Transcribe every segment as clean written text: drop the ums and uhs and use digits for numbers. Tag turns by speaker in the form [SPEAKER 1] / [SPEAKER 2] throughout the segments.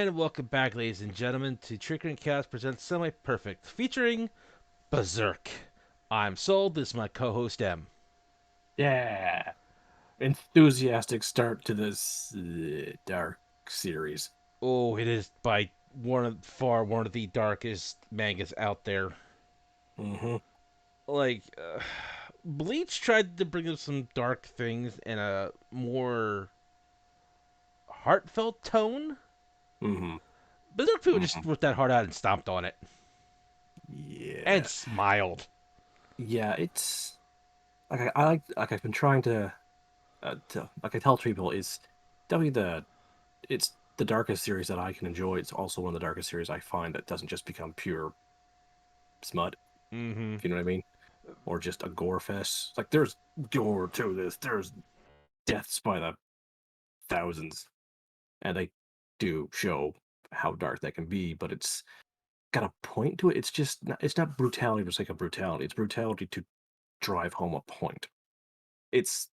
[SPEAKER 1] And welcome back, ladies and gentlemen, to Trickery and Chaos presents Semi Perfect, featuring Berserk. I'm Soul, this is my co host M.
[SPEAKER 2] Yeah, enthusiastic start to this dark series.
[SPEAKER 1] Oh, it is by one of the darkest mangas out there.
[SPEAKER 2] Hmm.
[SPEAKER 1] Like, Bleach tried to bring up some dark things in a more heartfelt tone.
[SPEAKER 2] Hmm.
[SPEAKER 1] Berserk people just
[SPEAKER 2] Hmm.
[SPEAKER 1] worked that hard out and stomped on it. And
[SPEAKER 2] Yeah,
[SPEAKER 1] smiled.
[SPEAKER 2] yeah. It's I like I've been trying to like I tell people it's definitely it's the darkest series that I can enjoy. It's also one of the darkest series I find that doesn't just become pure smut.
[SPEAKER 1] Mm-hmm.
[SPEAKER 2] If you know what I mean, or just a gore fest. Like there's gore to this. There's deaths by the thousands, and they do show how dark that can be, but it's got a point to it. It's not brutality for the sake of brutality. It's brutality to drive home a point. It's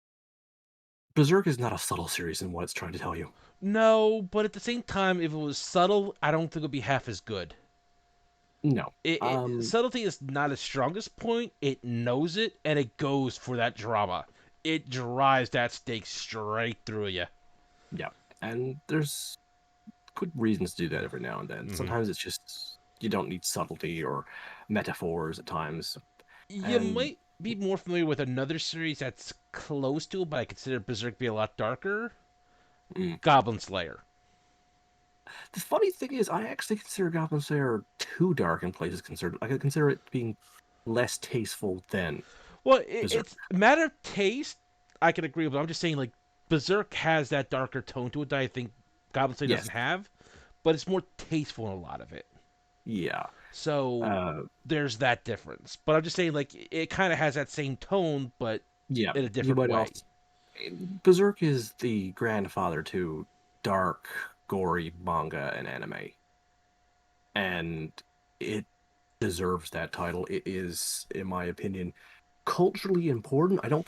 [SPEAKER 2] Berserk is not a subtle series in what it's trying to tell you.
[SPEAKER 1] No, but at the same time, if it was subtle, I don't think it would be half as good.
[SPEAKER 2] No.
[SPEAKER 1] Subtlety is not its strongest point. It knows it, and it goes for that drama. It drives that stake straight through you.
[SPEAKER 2] Yeah. And there's good reasons to do that every now and then.
[SPEAKER 1] Hmm.
[SPEAKER 2] Sometimes it's just you don't need subtlety or metaphors at times.
[SPEAKER 1] You
[SPEAKER 2] And
[SPEAKER 1] might be more familiar with another series that's close to it, but I consider Berserk to be a lot darker.
[SPEAKER 2] mm,
[SPEAKER 1] Goblin Slayer.
[SPEAKER 2] the funny thing is, I actually consider Goblin Slayer too dark in places considered. I could consider it being less tasteful than
[SPEAKER 1] Well,
[SPEAKER 2] Berserk.
[SPEAKER 1] it's a matter of taste. I can agree with. I'm just saying, like Berserk has that darker tone to it that I think Goblin Slayer
[SPEAKER 2] Yes.
[SPEAKER 1] doesn't have, but it's more tasteful in a lot of it.
[SPEAKER 2] Yeah.
[SPEAKER 1] So
[SPEAKER 2] Uh,
[SPEAKER 1] there's that difference. But I'm just saying, like, it kind of has that same tone, but
[SPEAKER 2] yeah.
[SPEAKER 1] in a
[SPEAKER 2] You
[SPEAKER 1] different
[SPEAKER 2] might
[SPEAKER 1] way.
[SPEAKER 2] also Berserk is the grandfather to dark, gory manga and anime, and it deserves that title. It is, in my opinion, culturally important. I don't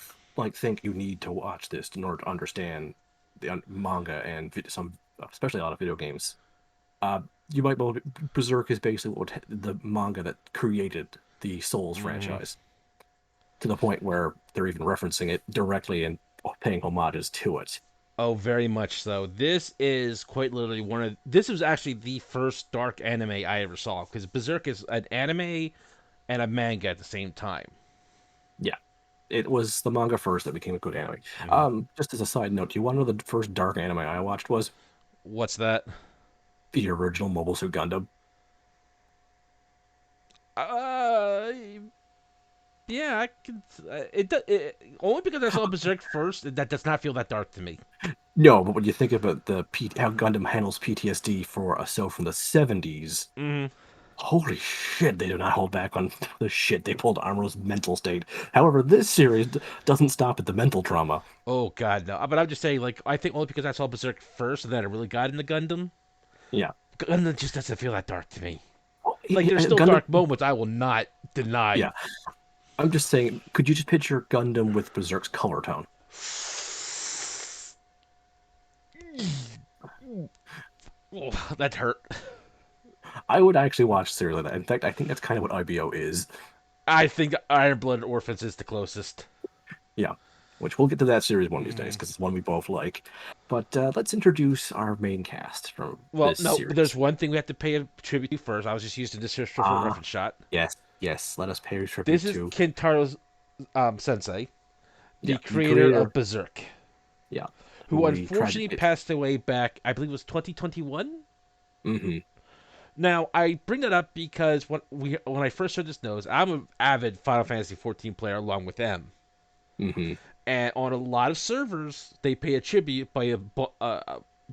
[SPEAKER 2] think you need to watch this in order to understand the manga and some, especially a lot of video games. Uh, you might know Berserk is basically the manga that created the Souls
[SPEAKER 1] Hmm.
[SPEAKER 2] franchise to the point where they're even referencing it directly and paying homages to it.
[SPEAKER 1] Oh, very much so. This is quite literally one of. This was actually the first dark anime I ever saw because Berserk is an anime and a manga at the same time.
[SPEAKER 2] Yeah, it was the manga first that became a good anime.
[SPEAKER 1] Hmm.
[SPEAKER 2] Just as a side note, do you want to know the first dark anime I watched was
[SPEAKER 1] What's that?
[SPEAKER 2] the original Mobile Suit Gundam?
[SPEAKER 1] Uh, yeah, I can. Only because I saw Berserk first. That does not feel that dark to me.
[SPEAKER 2] No, but when you think about how Gundam handles PTSD for a show from the 70s,
[SPEAKER 1] Hmm.
[SPEAKER 2] holy shit, they do not hold back on the shit they pulled Amuro's mental state. However, this series doesn't stop at the mental trauma.
[SPEAKER 1] Oh God, no. But I'm just saying, like, I think only because I saw Berserk first, and then I really got into Gundam.
[SPEAKER 2] Yeah.
[SPEAKER 1] Gundam just doesn't feel that dark to me.
[SPEAKER 2] Well,
[SPEAKER 1] Like, there's still
[SPEAKER 2] Gundam,
[SPEAKER 1] dark moments I will not deny.
[SPEAKER 2] yeah. I'm just saying, could you just picture Gundam with Berserk's color tone?
[SPEAKER 1] Oh, that hurt.
[SPEAKER 2] I would actually watch series like that. In fact, I think that's kind of what IBO is.
[SPEAKER 1] I think Iron Blooded Orphans is the closest.
[SPEAKER 2] Yeah, which we'll get to that series one of these days
[SPEAKER 1] Mm.
[SPEAKER 2] because it's one we both like. But let's introduce our main cast from
[SPEAKER 1] Well,
[SPEAKER 2] this
[SPEAKER 1] no, but there's
[SPEAKER 2] series.
[SPEAKER 1] one thing we have to pay a tribute to first. I was just using this just for a
[SPEAKER 2] Ah,
[SPEAKER 1] reference shot.
[SPEAKER 2] yes, yes. Let us pay
[SPEAKER 1] This
[SPEAKER 2] tribute
[SPEAKER 1] is
[SPEAKER 2] to,
[SPEAKER 1] Kentaro's sensei, the
[SPEAKER 2] yeah, the
[SPEAKER 1] creator
[SPEAKER 2] creator,
[SPEAKER 1] of Berserk,
[SPEAKER 2] yeah,
[SPEAKER 1] who
[SPEAKER 2] who we tried to
[SPEAKER 1] unfortunately
[SPEAKER 2] get.
[SPEAKER 1] passed away back, I believe it was 2021.
[SPEAKER 2] Hmm.
[SPEAKER 1] Now, I bring that up because when I first heard this news, I'm an avid Final Fantasy 14 player along with them.
[SPEAKER 2] Hmm.
[SPEAKER 1] And on a lot of servers, they pay a tribute by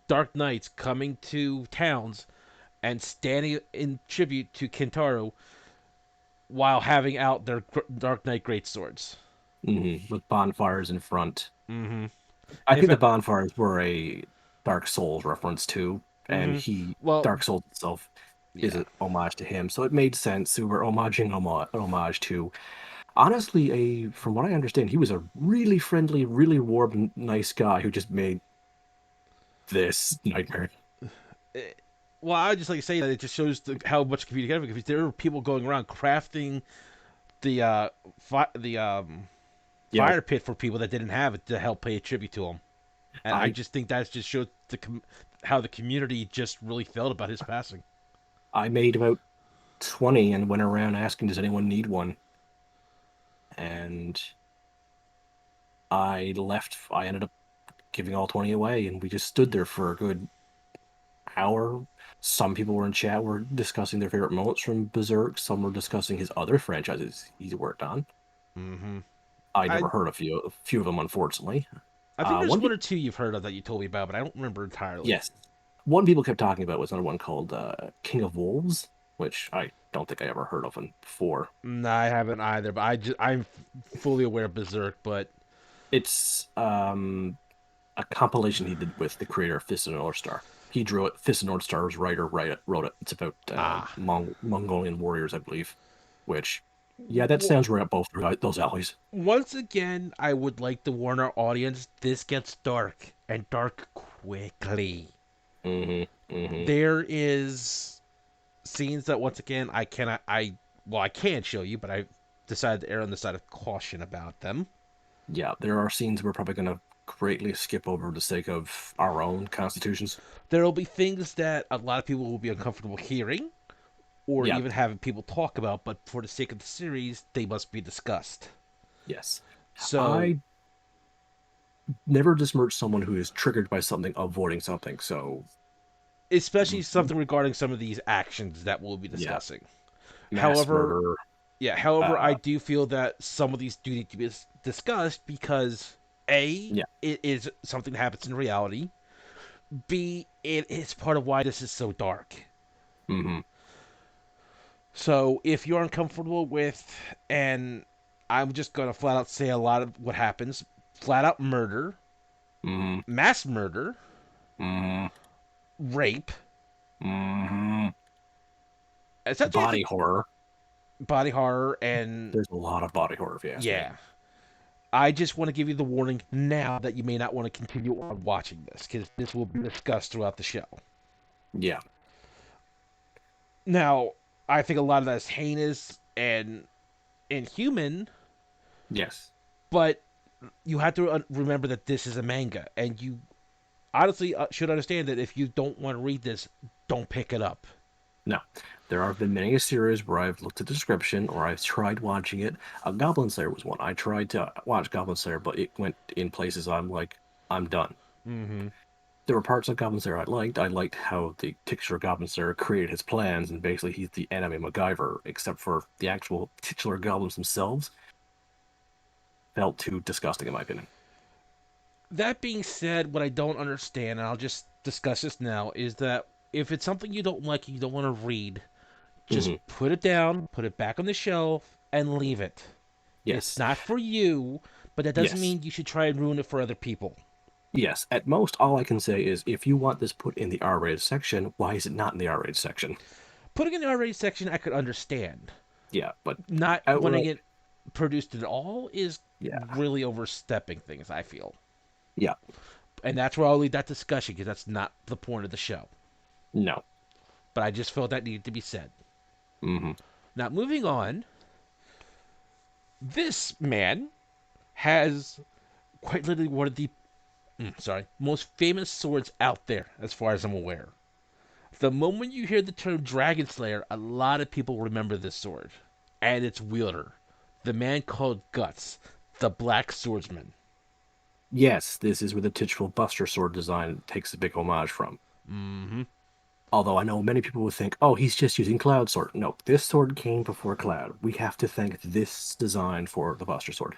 [SPEAKER 1] Dark Knights coming to towns and standing in tribute to Kentaro while having out their Dark Knight greatswords.
[SPEAKER 2] With bonfires in front.
[SPEAKER 1] Mm-hmm.
[SPEAKER 2] I
[SPEAKER 1] In
[SPEAKER 2] think the
[SPEAKER 1] fact,
[SPEAKER 2] bonfires were a Dark Souls reference too, and
[SPEAKER 1] mm-hmm. Well,
[SPEAKER 2] Dark Souls itself, is
[SPEAKER 1] yeah.
[SPEAKER 2] an homage to him, so it made sense. We were homaging homage to. Honestly, from what I understand, he was a really friendly, really warm, nice guy who just made this nightmare.
[SPEAKER 1] Eh, well, I just like to say that it just shows how much community because there are people going around crafting the the
[SPEAKER 2] Yep.
[SPEAKER 1] fire pit for people that didn't have it to help pay a tribute to him. And I
[SPEAKER 2] I
[SPEAKER 1] just think that just shows how the community just really felt about his passing.
[SPEAKER 2] I made about 20 and went around asking, does anyone need one? And I ended up giving all 20 away, and we just stood there for a good hour. Some people were in chat were discussing their favorite moments from Berserk. Some were discussing his other franchises he's worked on.
[SPEAKER 1] Mm-hmm.
[SPEAKER 2] I
[SPEAKER 1] I
[SPEAKER 2] never heard a few of them, unfortunately.
[SPEAKER 1] I think there's
[SPEAKER 2] One
[SPEAKER 1] one
[SPEAKER 2] people,
[SPEAKER 1] or two you've heard of that you told me about, but I don't remember entirely.
[SPEAKER 2] yes, one people kept talking about was another one called King of Wolves, which I don't think I ever heard of one before.
[SPEAKER 1] No, I haven't either, but I'm fully aware of Berserk, but
[SPEAKER 2] It's a compilation he did with the creator of Fist of the North Star. He drew it. Fist of the North Star's wrote it. It's about
[SPEAKER 1] ah.
[SPEAKER 2] Mongolian warriors, I believe. Which, yeah, that sounds right up both those alleys.
[SPEAKER 1] Once again, I would like to warn our audience this gets dark, and dark quickly.
[SPEAKER 2] Hmm. Hmm.
[SPEAKER 1] There is scenes that, once again, I cannot. Well, I can show you, but I decided to err on the side of caution about them.
[SPEAKER 2] Yeah, there are scenes we're probably going to greatly skip over for the sake of our own constitutions.
[SPEAKER 1] There will be things that a lot of people will be uncomfortable hearing, or
[SPEAKER 2] Yeah,
[SPEAKER 1] even having people talk about, but for the sake of the series, they must be discussed.
[SPEAKER 2] yes.
[SPEAKER 1] So,
[SPEAKER 2] I never dismiss someone who is triggered by something avoiding something. So,
[SPEAKER 1] especially something regarding some of these actions that we'll be
[SPEAKER 2] yeah,
[SPEAKER 1] discussing.
[SPEAKER 2] mass
[SPEAKER 1] However,
[SPEAKER 2] murder.
[SPEAKER 1] yeah, however, I
[SPEAKER 2] Uh,
[SPEAKER 1] do feel that some of these do need to be discussed because A,
[SPEAKER 2] yeah.
[SPEAKER 1] it is something that happens in reality. B, it is part of why this is so dark.
[SPEAKER 2] Hmm.
[SPEAKER 1] So if you're uncomfortable with, and I'm just going to flat out say a lot of what happens flat out murder,
[SPEAKER 2] Hmm.
[SPEAKER 1] mass murder,
[SPEAKER 2] Hmm.
[SPEAKER 1] rape,
[SPEAKER 2] Hmm.
[SPEAKER 1] essentially, I
[SPEAKER 2] Body
[SPEAKER 1] think
[SPEAKER 2] horror.
[SPEAKER 1] body horror, and
[SPEAKER 2] There's a lot of body horror, if you ask me.
[SPEAKER 1] yeah. I just want to give you the warning now that you may not want to continue on watching this because this will be discussed throughout the show.
[SPEAKER 2] Yeah.
[SPEAKER 1] Now, I think a lot of that is heinous and inhuman,
[SPEAKER 2] Yes.
[SPEAKER 1] but you have to remember that this is a manga, and you honestly should understand that if you don't want to read this, don't pick it up.
[SPEAKER 2] No. There have been many a series where I've looked at the description or I've tried watching it. Goblin Slayer was one. I tried to watch Goblin Slayer, but it went in places I'm like, I'm done.
[SPEAKER 1] Mm-hmm.
[SPEAKER 2] There were parts of Goblin Slayer I liked. I liked how the titular Goblin Slayer created his plans, and basically he's the enemy MacGyver, except for the actual titular goblins themselves felt too disgusting, in my opinion.
[SPEAKER 1] That being said, what I don't understand, and I'll just discuss this now, is that if it's something you don't like and you don't want to read, just
[SPEAKER 2] Hmm.
[SPEAKER 1] put it down, put it back on the shelf, and leave it. It's
[SPEAKER 2] Yes.
[SPEAKER 1] not for you, but that doesn't
[SPEAKER 2] Yes.
[SPEAKER 1] mean you should try and ruin it for other people.
[SPEAKER 2] Yes. At most, all I can say is if you want this put in the R-rated section, why is it not in the R-rated section?
[SPEAKER 1] Putting it in the R-rated section, I could understand.
[SPEAKER 2] Yeah, but
[SPEAKER 1] Not wanting
[SPEAKER 2] outright,
[SPEAKER 1] it produced at all is
[SPEAKER 2] yeah.
[SPEAKER 1] really overstepping things, I feel.
[SPEAKER 2] Yeah.
[SPEAKER 1] And that's where I'll leave that discussion because that's not the point of the show.
[SPEAKER 2] No.
[SPEAKER 1] But I just felt that needed to be said.
[SPEAKER 2] Hmm.
[SPEAKER 1] Now, moving on, this man has quite literally one of the most famous swords out there, as far as I'm aware. The moment you hear the term Dragon Slayer, a lot of people remember this sword and its wielder, the man called Guts, the Black Swordsman.
[SPEAKER 2] Yes, this is where the titular Buster sword design takes a big homage from.
[SPEAKER 1] Mm-hmm.
[SPEAKER 2] Although I know many people would think, oh, he's just using Cloud Sword. No, this sword came before Cloud. We have to thank this design for the Buster Sword.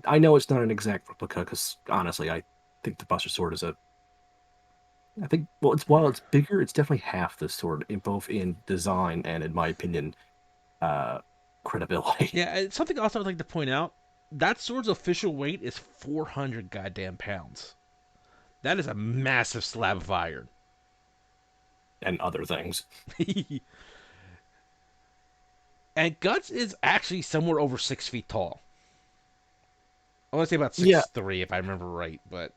[SPEAKER 2] I know it's not an exact replica because honestly, I think the Buster Sword is a. I think well, it's while it's bigger, it's definitely half the sword in both in design and, in my opinion, uh, credibility.
[SPEAKER 1] Yeah, and something else I'd like to point out: that sword's official weight is 400 goddamn pounds. That is a massive slab of iron.
[SPEAKER 2] And other things.
[SPEAKER 1] And Guts is actually somewhere over 6 feet tall. I want to say about
[SPEAKER 2] Yeah,
[SPEAKER 1] 6'3" if I remember right, but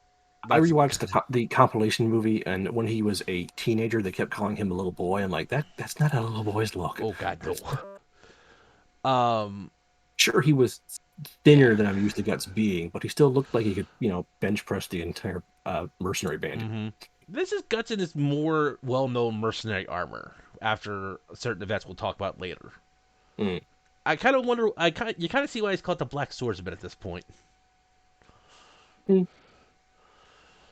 [SPEAKER 2] I
[SPEAKER 1] That's
[SPEAKER 2] rewatched the compilation movie, and when he was a teenager, they kept calling him a little boy. I'm like, that's not how little boys look.
[SPEAKER 1] oh god no. Um,
[SPEAKER 2] Sure, he was
[SPEAKER 1] yeah.
[SPEAKER 2] thinner than I'm used to Guts being, but he still looked like he could, bench press the entire mercenary band.
[SPEAKER 1] Mm-hmm. This is Guts in his more well-known mercenary armor. After certain events we'll talk about later.
[SPEAKER 2] Mm.
[SPEAKER 1] I kind of wonder. You kind of see why he's called the Black Swordsman at this point.
[SPEAKER 2] Mm.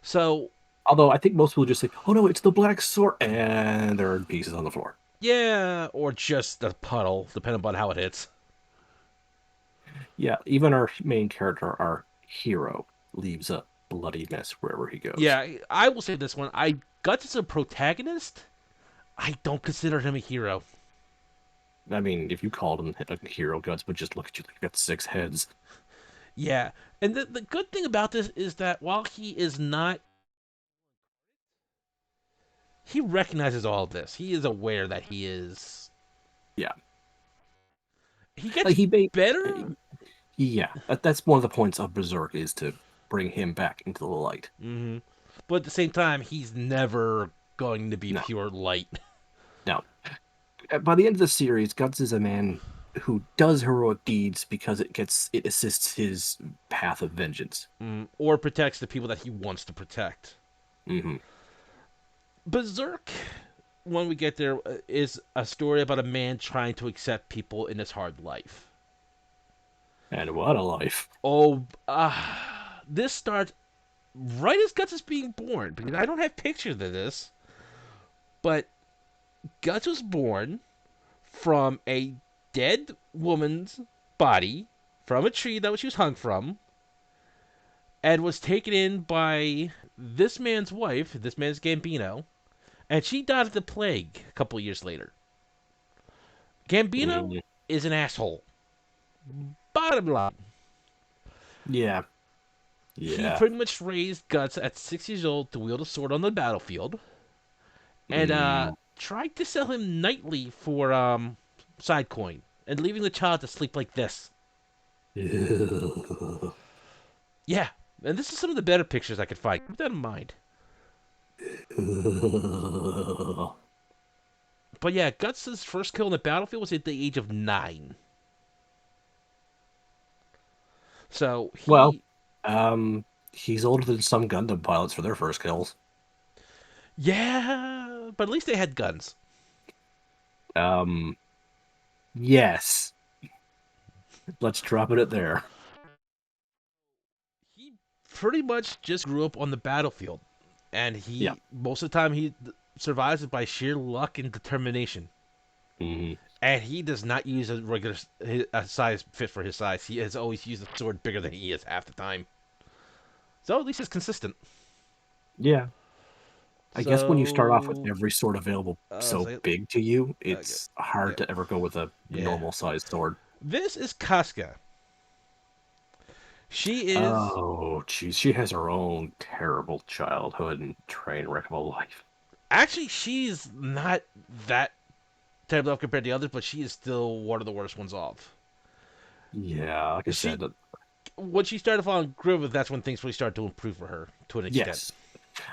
[SPEAKER 1] So
[SPEAKER 2] Although I think most people just say, "Oh no, it's the Black Sword," and there are pieces on the floor.
[SPEAKER 1] yeah, or just a puddle, depending upon how it hits.
[SPEAKER 2] Yeah, even our main character, our hero, leaves a bloody mess wherever he goes.
[SPEAKER 1] Yeah, I will say this one. I Guts is a protagonist. I don't consider him a hero.
[SPEAKER 2] I mean, if you called him a hero, Guts would just look at you like you got six heads.
[SPEAKER 1] Yeah, and the good thing about this is that while he is not, he recognizes all of this. He is aware that he is.
[SPEAKER 2] Yeah,
[SPEAKER 1] He
[SPEAKER 2] like
[SPEAKER 1] gets
[SPEAKER 2] he made.
[SPEAKER 1] better.
[SPEAKER 2] Yeah, that's one of the points of Berserk is to bring him back into the light.
[SPEAKER 1] Mm-hmm. But at the same time, he's never going to be
[SPEAKER 2] No,
[SPEAKER 1] pure light.
[SPEAKER 2] no. By the end of the series, Guts is a man who does heroic deeds because it assists his path of vengeance.
[SPEAKER 1] Or protects the people that he wants to protect.
[SPEAKER 2] Hmm.
[SPEAKER 1] Berserk, when we get there, is a story about a man trying to accept people in his hard life.
[SPEAKER 2] And what a life!
[SPEAKER 1] Oh, this starts right as Guts is being born, because I don't have pictures of this, but Guts was born from a dead woman's body from a tree that she was hung from, and was taken in by this man's wife, this man's Gambino, and she died of the plague a couple of years later. Gambino
[SPEAKER 2] Mm,
[SPEAKER 1] is an asshole. Bottom line.
[SPEAKER 2] yeah,
[SPEAKER 1] He
[SPEAKER 2] yeah.
[SPEAKER 1] pretty much raised Guts at 6 years old to wield a sword on the battlefield, and
[SPEAKER 2] Mm.
[SPEAKER 1] tried to sell him nightly for side coin, and leaving the child to sleep like this. Yeah, and this is some of the better pictures I could find. Keep that in mind. But yeah, Guts' first kill on the battlefield was at the age of 9. So
[SPEAKER 2] Well,
[SPEAKER 1] he,
[SPEAKER 2] he's older than some Gundam pilots for their first kills.
[SPEAKER 1] yeah, but at least they had guns.
[SPEAKER 2] Um, yes. Let's drop it at there.
[SPEAKER 1] He pretty much just grew up on the battlefield, and
[SPEAKER 2] Yeah.
[SPEAKER 1] he most of the time he survives it by sheer luck and determination.
[SPEAKER 2] Hmm.
[SPEAKER 1] And he does not use a regular a size fit for his size. He has always used a sword bigger than he is half the time. So at least it's consistent.
[SPEAKER 2] Yeah. I guess when you start off with
[SPEAKER 1] So
[SPEAKER 2] every sword available so
[SPEAKER 1] say,
[SPEAKER 2] big to you,
[SPEAKER 1] okay,
[SPEAKER 2] it's hard
[SPEAKER 1] yeah,
[SPEAKER 2] to ever go with a
[SPEAKER 1] yeah.
[SPEAKER 2] normal sized sword.
[SPEAKER 1] This is Casca. She is
[SPEAKER 2] Oh, geez, she has her own terrible childhood and train wreck of a life.
[SPEAKER 1] actually she's not that terrible off compared to the others, but she is still one of the worst ones off.
[SPEAKER 2] Yeah, like I
[SPEAKER 1] She
[SPEAKER 2] said,
[SPEAKER 1] when she started following Griffith, that's when things really started to improve for her to an extent.
[SPEAKER 2] yes.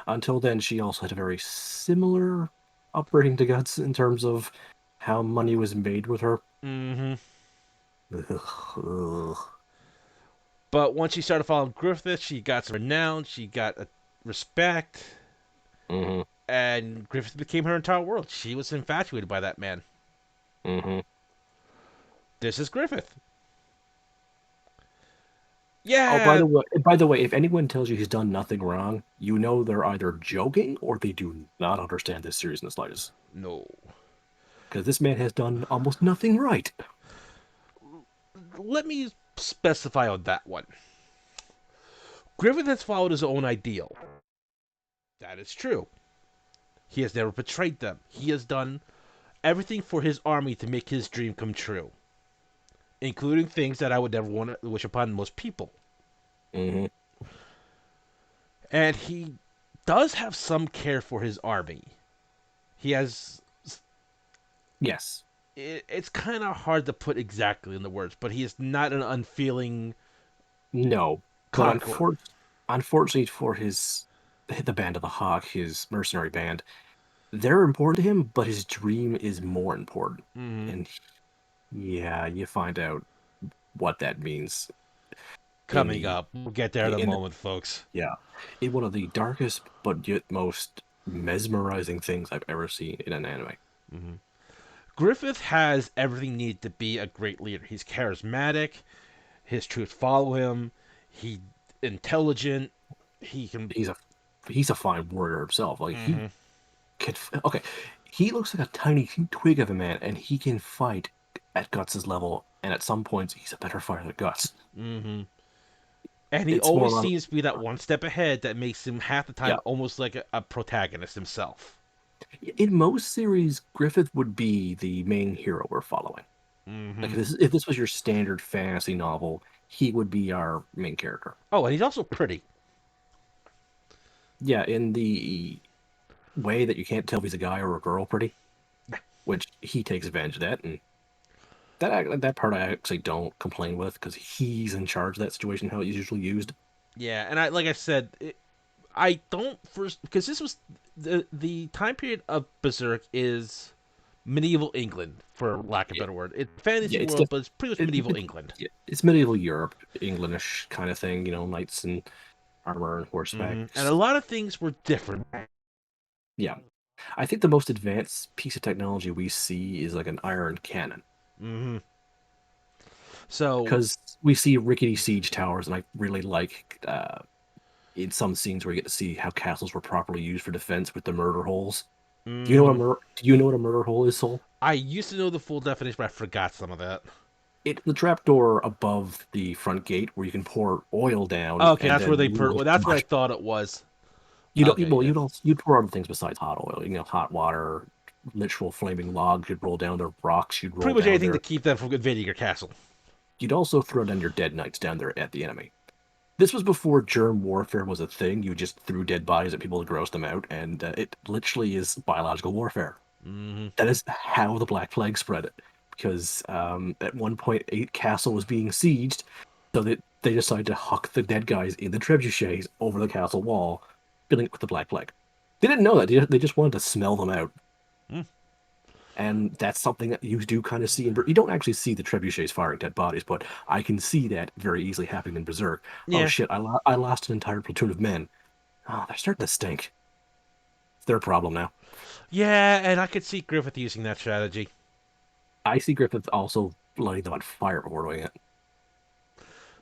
[SPEAKER 2] Until then, she also had a very similar upbringing to Guts in terms of how money was made with her.
[SPEAKER 1] Mm-hmm.
[SPEAKER 2] Ugh.
[SPEAKER 1] But once she started following Griffith, she got some renown, she got a respect,
[SPEAKER 2] Hmm.
[SPEAKER 1] and Griffith became her entire world. She was infatuated by that man.
[SPEAKER 2] Hmm.
[SPEAKER 1] This is Griffith.
[SPEAKER 2] Oh,
[SPEAKER 1] Yeah,
[SPEAKER 2] by the way, if anyone tells you he's done nothing wrong, you know they're either joking or they do not understand this series in the slightest.
[SPEAKER 1] no.
[SPEAKER 2] Because this man has done almost nothing right.
[SPEAKER 1] Let me specify on that one. Griffith has followed his own ideal. That is true. He has never betrayed them. He has done everything for his army to make his dream come true, including things that I would never want to wish upon most people.
[SPEAKER 2] Hmm.
[SPEAKER 1] And he does have some care for his army. He has.
[SPEAKER 2] Yes.
[SPEAKER 1] It's kind of hard to put exactly in the words, but he is not an unfeeling
[SPEAKER 2] No. But
[SPEAKER 1] conqueror.
[SPEAKER 2] unfortunately for his the Band of the Hawk, his mercenary band, they're important to him, but his dream is more important.
[SPEAKER 1] Mm-hmm.
[SPEAKER 2] And yeah, you find out what that means in
[SPEAKER 1] Coming
[SPEAKER 2] the
[SPEAKER 1] up, we'll get there in a
[SPEAKER 2] in the
[SPEAKER 1] moment, folks.
[SPEAKER 2] yeah, in one of the darkest but yet most mesmerizing things I've ever seen in an anime.
[SPEAKER 1] Mm-hmm. Griffith has everything needed to be a great leader. He's charismatic. His troops follow him. He intelligent. He can.
[SPEAKER 2] He's a he's a fine warrior himself. Like he
[SPEAKER 1] Mm-hmm.
[SPEAKER 2] can okay, he looks like a tiny twig of a man, and he can fight at Guts's level. And at some points, he's a better fighter than Guts.
[SPEAKER 1] Mm-hmm. And he
[SPEAKER 2] It's more
[SPEAKER 1] always
[SPEAKER 2] about
[SPEAKER 1] seems to be that one step ahead that makes him half the
[SPEAKER 2] yeah.
[SPEAKER 1] time almost like a protagonist himself.
[SPEAKER 2] In most series, Griffith would be the main hero we're following. Like
[SPEAKER 1] Mm-hmm.
[SPEAKER 2] if this was your standard fantasy novel, he would be our main character.
[SPEAKER 1] Oh, and he's also pretty.
[SPEAKER 2] Yeah, in the way that you can't tell if he's a guy or a girl pretty, which he takes advantage of that, and that part I actually don't complain with because he's in charge of that situation, how it's usually used.
[SPEAKER 1] Yeah, and I like I said, I don't first because this was the time period of Berserk is medieval England, for lack of a
[SPEAKER 2] Yeah,
[SPEAKER 1] better word. It's
[SPEAKER 2] yeah,
[SPEAKER 1] fantasy
[SPEAKER 2] it's
[SPEAKER 1] world,
[SPEAKER 2] just
[SPEAKER 1] but it's pretty much medieval England.
[SPEAKER 2] yeah, it's medieval Europe, English kind of thing, knights and armor and horseback.
[SPEAKER 1] And a lot of things were different.
[SPEAKER 2] Yeah, I think the most advanced piece of technology we see is like an iron cannon
[SPEAKER 1] hmm So
[SPEAKER 2] because we see rickety siege towers, and I really like in some scenes where you get to see how castles were properly used for defense with the murder holes.
[SPEAKER 1] hmm
[SPEAKER 2] Do you know what a murder hole is, Soul?
[SPEAKER 1] I used to know the full definition, but I forgot some of that.
[SPEAKER 2] It's the trapdoor above the front gate where you can pour oil down
[SPEAKER 1] Okay,
[SPEAKER 2] and
[SPEAKER 1] that's where
[SPEAKER 2] then
[SPEAKER 1] they
[SPEAKER 2] lure
[SPEAKER 1] well, that's what I
[SPEAKER 2] somebody.
[SPEAKER 1] thought it was.
[SPEAKER 2] You don't.
[SPEAKER 1] Okay,
[SPEAKER 2] Well,
[SPEAKER 1] yeah,
[SPEAKER 2] you'd pour other things besides hot oil. Hot water, literal flaming logs you'd roll down there, rocks you'd roll
[SPEAKER 1] pretty much
[SPEAKER 2] down
[SPEAKER 1] anything to
[SPEAKER 2] there.
[SPEAKER 1] keep them from invading your castle.
[SPEAKER 2] You'd also throw down your dead knights down there at the enemy. This was before germ warfare was a thing. You just threw dead bodies at people to gross them out, and it literally is biological warfare.
[SPEAKER 1] hmm
[SPEAKER 2] That is how the Black Plague spread it. Because at one point, a castle was being sieged, so that they decided to huck the dead guys in the trebuchets over the castle wall, filling it with the Black Plague. They didn't know that. They just wanted to smell them out.
[SPEAKER 1] Mm.
[SPEAKER 2] And that's something that you do kind of see in. You don't actually see the trebuchets firing dead bodies, but I can see that very easily happening in Berserk. Oh
[SPEAKER 1] Yeah,
[SPEAKER 2] shit! I lost an entire platoon of men. Oh, they're starting to stink. It's their problem now.
[SPEAKER 1] yeah, and I could see Griffith using that strategy.
[SPEAKER 2] I see Griffith also lighting them on fire before doing it.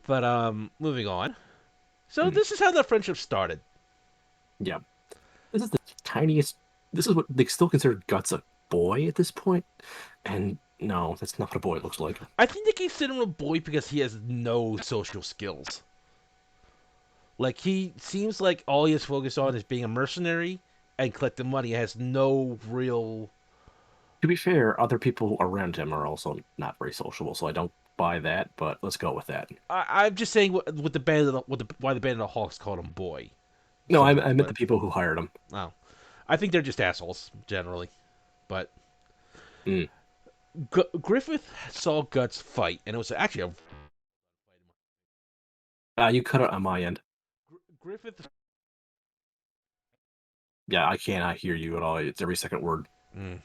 [SPEAKER 1] But moving on. So
[SPEAKER 2] Mhm.
[SPEAKER 1] this is how the friendship started.
[SPEAKER 2] Yeah. This is the tiniest. This is what they still consider Guts a boy at this point, and no, that's not what a boy looks like.
[SPEAKER 1] I think they consider him a boy because he has no social skills. Like he seems like all he is focused on is being a mercenary and collecting money. He has no real.
[SPEAKER 2] To be fair, other people around him are also not very sociable, so I don't buy that. But let's go with that.
[SPEAKER 1] I'm just saying with the band of why the band of the Hawks called him boy.
[SPEAKER 2] No,
[SPEAKER 1] So,
[SPEAKER 2] I meant
[SPEAKER 1] but
[SPEAKER 2] the people who hired him.
[SPEAKER 1] oh, I think they're just assholes generally. But
[SPEAKER 2] Mm.
[SPEAKER 1] Griffith saw Guts fight, and it was actually a
[SPEAKER 2] You cut it on my end.
[SPEAKER 1] Griffith.
[SPEAKER 2] Yeah, I cannot hear you at all. It's every second word.
[SPEAKER 1] Mm,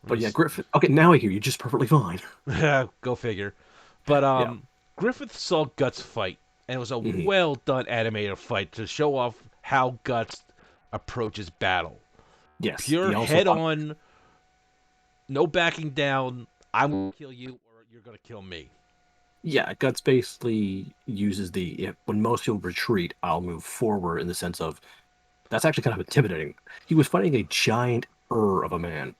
[SPEAKER 2] But yeah, Griffith. Okay, now I hear you just perfectly fine.
[SPEAKER 1] go figure. But
[SPEAKER 2] Yeah.
[SPEAKER 1] Griffith saw Guts fight, and it was a
[SPEAKER 2] Hmm.
[SPEAKER 1] well done animated fight to show off how Guts approaches battle.
[SPEAKER 2] Yes.
[SPEAKER 1] Pure
[SPEAKER 2] He also.
[SPEAKER 1] head on, no backing down. I'm gonna kill you, or you're gonna kill me.
[SPEAKER 2] Yeah, Guts basically uses when most people retreat, I'll move forward in the sense of that's actually kind of intimidating. He was fighting a giant of a man.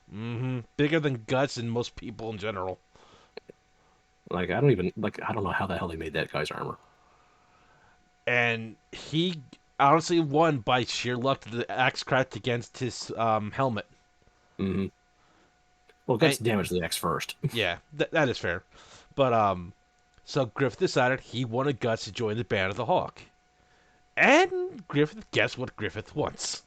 [SPEAKER 1] Bigger than Guts and most people in general.
[SPEAKER 2] Like I don't know how the hell they made that guy's armor.
[SPEAKER 1] And he honestly won by sheer luck that the axe cracked against his helmet.
[SPEAKER 2] Hmm. Well,
[SPEAKER 1] And
[SPEAKER 2] Guts damaged the X first.
[SPEAKER 1] yeah, that is fair. But so Griffith decided he wanted Guts to join the band of the Hawk. And Griffith, guess what Griffith wants?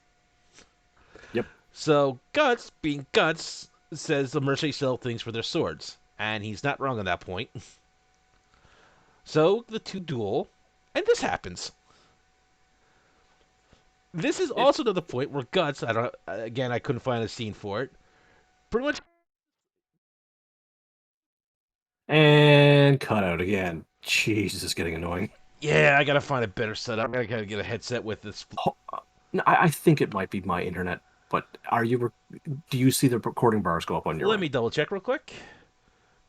[SPEAKER 2] Yep.
[SPEAKER 1] So Guts, being Guts, says the mercenaries sell things for their swords. And he's not wrong on that point. So the two duel, and this happens. This is
[SPEAKER 2] It
[SPEAKER 1] also another point where Guts. I don't. Again, I couldn't find a scene for it. Pretty much.
[SPEAKER 2] and cut out again. Jeez, this is getting annoying.
[SPEAKER 1] Yeah, I gotta find a better setup. I gotta get a headset with this.
[SPEAKER 2] No, I think it might be my internet, but do you see the recording bars go up on your
[SPEAKER 1] Let
[SPEAKER 2] end?
[SPEAKER 1] me double check real quick.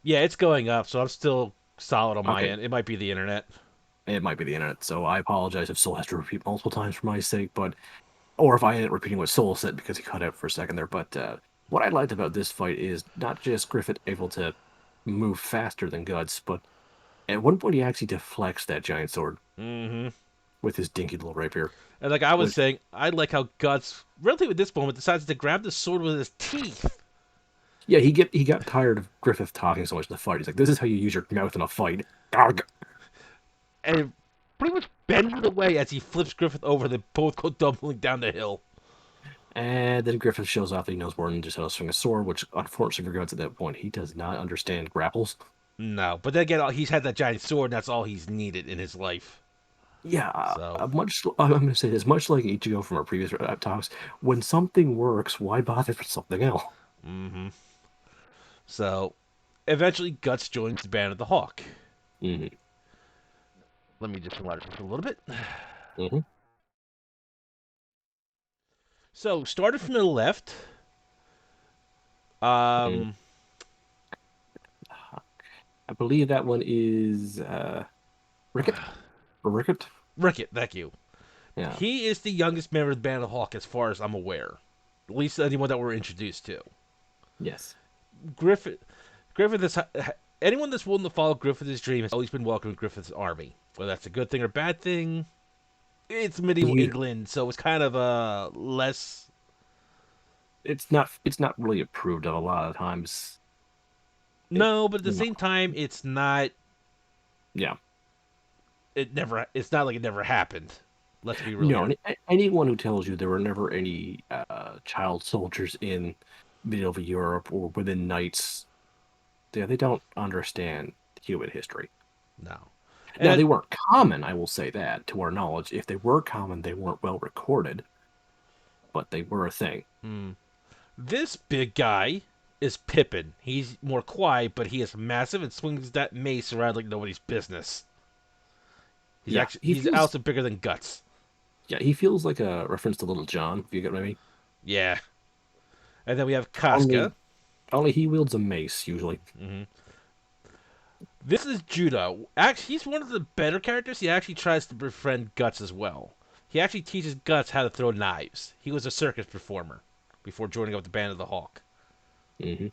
[SPEAKER 1] Yeah, it's going up, so I'm still solid on my
[SPEAKER 2] Okay,
[SPEAKER 1] end. It might be the internet.
[SPEAKER 2] it might be the internet, so I apologize if Soul has to repeat multiple times for my sake, but or if I end up repeating what Soul said because he cut out for a second there. But what I liked about this fight is not just Griffith able to move faster than Guts, but at one point he actually deflects that giant sword
[SPEAKER 1] Mm-hmm.
[SPEAKER 2] with his dinky little rapier.
[SPEAKER 1] And like I was
[SPEAKER 2] Which,
[SPEAKER 1] saying, I like how Guts, relatively at this moment, decides to grab the sword with his teeth
[SPEAKER 2] yeah, he got tired of Griffith talking so much in the fight. He's like, "This is how you use your mouth in a fight."
[SPEAKER 1] and pretty much bends it away as he flips Griffith over. They both go tumbling down the hill.
[SPEAKER 2] And then Griffith shows off that he knows more than just how to swing a sword, which unfortunately for Guts at that point, he does not understand grapples.
[SPEAKER 1] No, but then again, he's had that giant sword, and that's all he's needed in his life.
[SPEAKER 2] Yeah,
[SPEAKER 1] So,
[SPEAKER 2] I'm going to say this, much like Ichigo from our previous talks, when something works, why bother with something else?
[SPEAKER 1] mm-hmm. So, eventually, Guts joins the Band of the Hawk.
[SPEAKER 2] Hmm.
[SPEAKER 1] Let me just enlarge this a little bit.
[SPEAKER 2] Hmm.
[SPEAKER 1] So, started from the left.
[SPEAKER 2] Hmm.
[SPEAKER 1] Um,
[SPEAKER 2] I believe that one is Ricket or Ricket.
[SPEAKER 1] Ricket, thank you.
[SPEAKER 2] Yeah.
[SPEAKER 1] He is the youngest member of the Band of the Hawk, as far as I'm aware. At least anyone that we're introduced to.
[SPEAKER 2] Yes.
[SPEAKER 1] Griffith, Griffith is anyone that's willing to follow Griffith's dream has always been welcome in Griffith's army. Whether that's a good thing or bad thing, it's medieval
[SPEAKER 2] You,
[SPEAKER 1] England, so it's kind of less.
[SPEAKER 2] it's not really approved of a lot of times. It,
[SPEAKER 1] No, but at the
[SPEAKER 2] you know,
[SPEAKER 1] same time, it's not.
[SPEAKER 2] yeah.
[SPEAKER 1] It never. It's not like it never happened. Let's be real
[SPEAKER 2] No,
[SPEAKER 1] here.
[SPEAKER 2] anyone who tells you there were never any child soldiers in medieval Europe or within knights, they don't understand human history.
[SPEAKER 1] No,
[SPEAKER 2] Now,
[SPEAKER 1] and
[SPEAKER 2] they weren't common, I will say that, to our knowledge. If they were common, they weren't well recorded, but they were a thing.
[SPEAKER 1] this big guy is Pippin. He's more quiet, but he is massive and swings that mace around like nobody's business.
[SPEAKER 2] Yeah,
[SPEAKER 1] He's also bigger than Guts.
[SPEAKER 2] he feels like a reference to Little John, if you get what I mean.
[SPEAKER 1] Yeah. And then we have Casca.
[SPEAKER 2] Only, only he wields a mace usually.
[SPEAKER 1] Hmm. This is Judo. Actually, he's one of the better characters. He actually tries to befriend Guts as well. He actually teaches Guts how to throw knives. He was a circus performer before joining up the Band of the Hawk.
[SPEAKER 2] Hmm.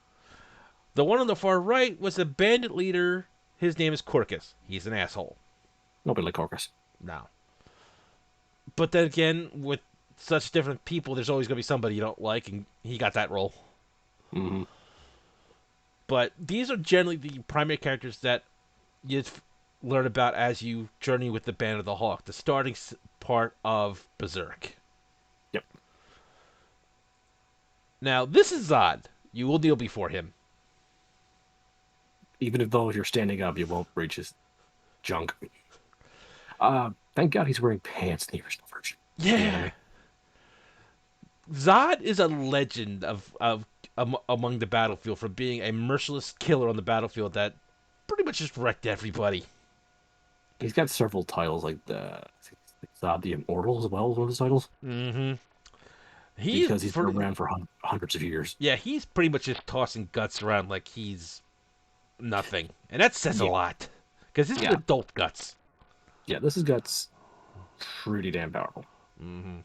[SPEAKER 1] The one on the far right was a bandit leader. His name is Corcus. He's an asshole.
[SPEAKER 2] Nobody like Corcus.
[SPEAKER 1] No. But then again, with such different people, there's always going to be somebody you don't like, and he got that role.
[SPEAKER 2] Hmm.
[SPEAKER 1] But these are generally the primary characters that you learn about as you journey with the Band of the Hawk, the starting part of Berserk.
[SPEAKER 2] Yep.
[SPEAKER 1] Now, this is Zod. You will kneel before him.
[SPEAKER 2] Even if though you're standing up, you won't reach his junk. Thank God he's wearing pants in the original version of the
[SPEAKER 1] Yeah.
[SPEAKER 2] anime.
[SPEAKER 1] Zod is a legend of among the battlefield for being a merciless killer on the battlefield that pretty much just wrecked everybody.
[SPEAKER 2] He's got several titles like the Zod the Immortal as well as one of his titles
[SPEAKER 1] Mm-hmm. He's
[SPEAKER 2] because he's been
[SPEAKER 1] pretty.
[SPEAKER 2] around for hundreds of years.
[SPEAKER 1] Yeah, he's pretty much just tossing guts around like he's nothing, and that says a
[SPEAKER 2] Yeah,
[SPEAKER 1] lot. Because this is
[SPEAKER 2] yeah,
[SPEAKER 1] adult guts.
[SPEAKER 2] yeah. This has got pretty damn powerful.
[SPEAKER 1] Mm-hmm.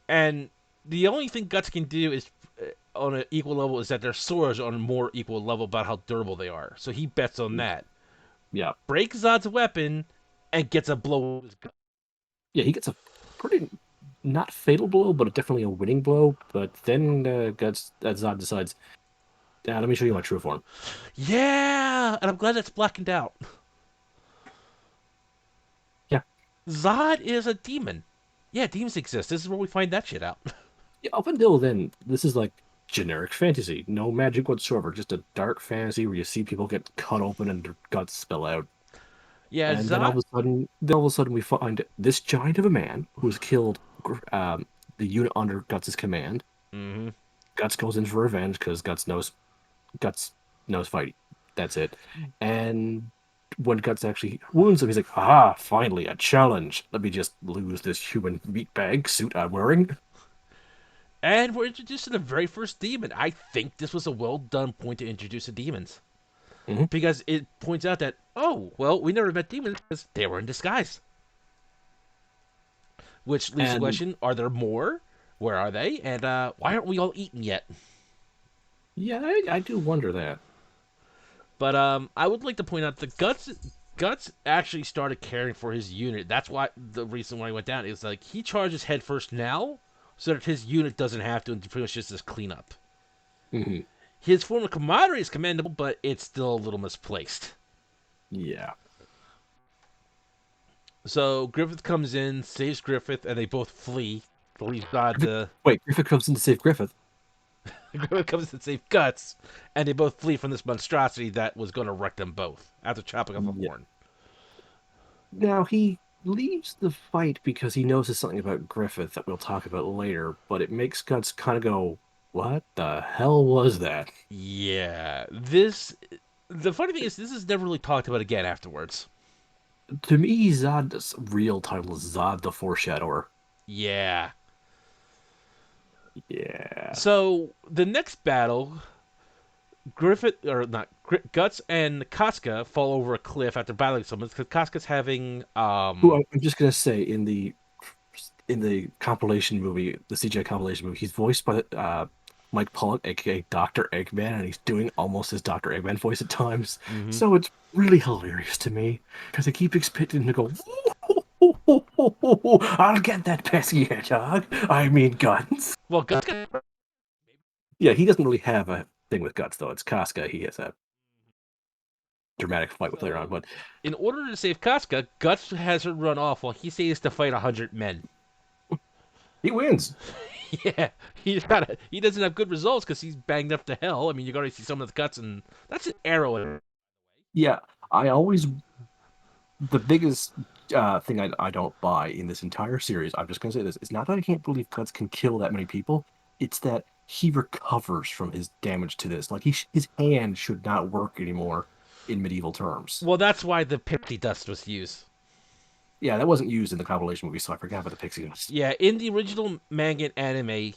[SPEAKER 1] And the only thing guts can do is on an equal level is that their swords are on a more equal level about how durable they are. So he bets on that.
[SPEAKER 2] Yeah,
[SPEAKER 1] Breaks Zod's weapon and gets a blow with his gut.
[SPEAKER 2] yeah. He gets a pretty not fatal blow, but definitely a winning blow. But then Zod decides, yeah, let me show you my true form.
[SPEAKER 1] Yeah, and I'm glad that's blackened out.
[SPEAKER 2] Yeah,
[SPEAKER 1] Zod is a demon. Yeah, demons exist. This is where we find that shit out.
[SPEAKER 2] yeah. Up until then, this is like generic fantasy, no magic whatsoever, just a dark fantasy where you see people get cut open and their guts spill out.
[SPEAKER 1] Yeah,
[SPEAKER 2] And then
[SPEAKER 1] Zod.
[SPEAKER 2] all of a sudden we find this giant of a man who has killed um, the unit under Guts' command.
[SPEAKER 1] Mm-hmm.
[SPEAKER 2] Guts goes in for revenge because Guts knows fighting. That's it. And when Guts actually wounds him, he's like, "Ah, finally a challenge. Let me just lose this human meatbag suit I'm wearing."
[SPEAKER 1] And we're introduced to the very first demon. I think this was a well done point to introduce the demons.
[SPEAKER 2] Mhm.
[SPEAKER 1] Because it points out that, oh, well, we never met demons because they were in disguise. Which leaves the
[SPEAKER 2] And
[SPEAKER 1] question, are there more? Where are they? And why aren't we all eaten yet?
[SPEAKER 2] yeah, I do wonder that.
[SPEAKER 1] But I would like to point out that Guts actually started caring for his unit. That's why the reason why he went down is like he charges headfirst now, so that his unit doesn't have to, and pretty much just this cleanup.
[SPEAKER 2] Hmm.
[SPEAKER 1] His form of camaraderie is commendable, but it's still a little misplaced.
[SPEAKER 2] Yeah.
[SPEAKER 1] So Griffith comes in, saves Griffith, and they both flee. Leaves God
[SPEAKER 2] Griffith,
[SPEAKER 1] to
[SPEAKER 2] wait, Griffith comes in to save Griffith.
[SPEAKER 1] Griffith comes to save Guts, and they both flee from this monstrosity that was going to wreck them both after chopping off a
[SPEAKER 2] Yeah.
[SPEAKER 1] horn.
[SPEAKER 2] Now he leaves the fight because he notices something about Griffith that we'll talk about later, but it makes Guts kind of go, "What the hell was that?"
[SPEAKER 1] Yeah, this. The funny thing is, this is never really talked about again afterwards.
[SPEAKER 2] To me, Zod's real title is Zod the Foreshadower.
[SPEAKER 1] Yeah.
[SPEAKER 2] Yeah.
[SPEAKER 1] So the next battle, Griffith or not Guts and Casca fall over a cliff after battling someone because Casca's having
[SPEAKER 2] Who I'm just gonna say in the compilation movie, the CGI compilation movie, he's voiced by Mike Pollock, aka Dr. Eggman, and he's doing almost his Dr. Eggman voice at times.
[SPEAKER 1] hmm
[SPEAKER 2] So it's really hilarious to me because I keep expecting him to go, I'll get that pesky hedgehog. I mean guns.
[SPEAKER 1] well Guts got
[SPEAKER 2] Yeah, he doesn't really have a thing with guts though. It's Casca. He has a dramatic fight with later on,
[SPEAKER 1] so
[SPEAKER 2] but
[SPEAKER 1] in order to save Casca, Guts has her run off while he says to fight 100 men.
[SPEAKER 2] he wins.
[SPEAKER 1] Yeah, he doesn't have good results because he's banged up to hell. I mean, you already see some of the cuts, and that's an arrow.
[SPEAKER 2] Yeah, I always the biggest thing I don't buy in this entire series, I'm just going to say this, it's not that I can't believe Guts can kill that many people. It's that he recovers from his damage to this. Like his hand should not work anymore in medieval terms.
[SPEAKER 1] Well, that's why the pixie dust was used.
[SPEAKER 2] Yeah, that wasn't used in the compilation movie, so I forgot about the pixie dust.
[SPEAKER 1] Yeah, in the original manga and anime,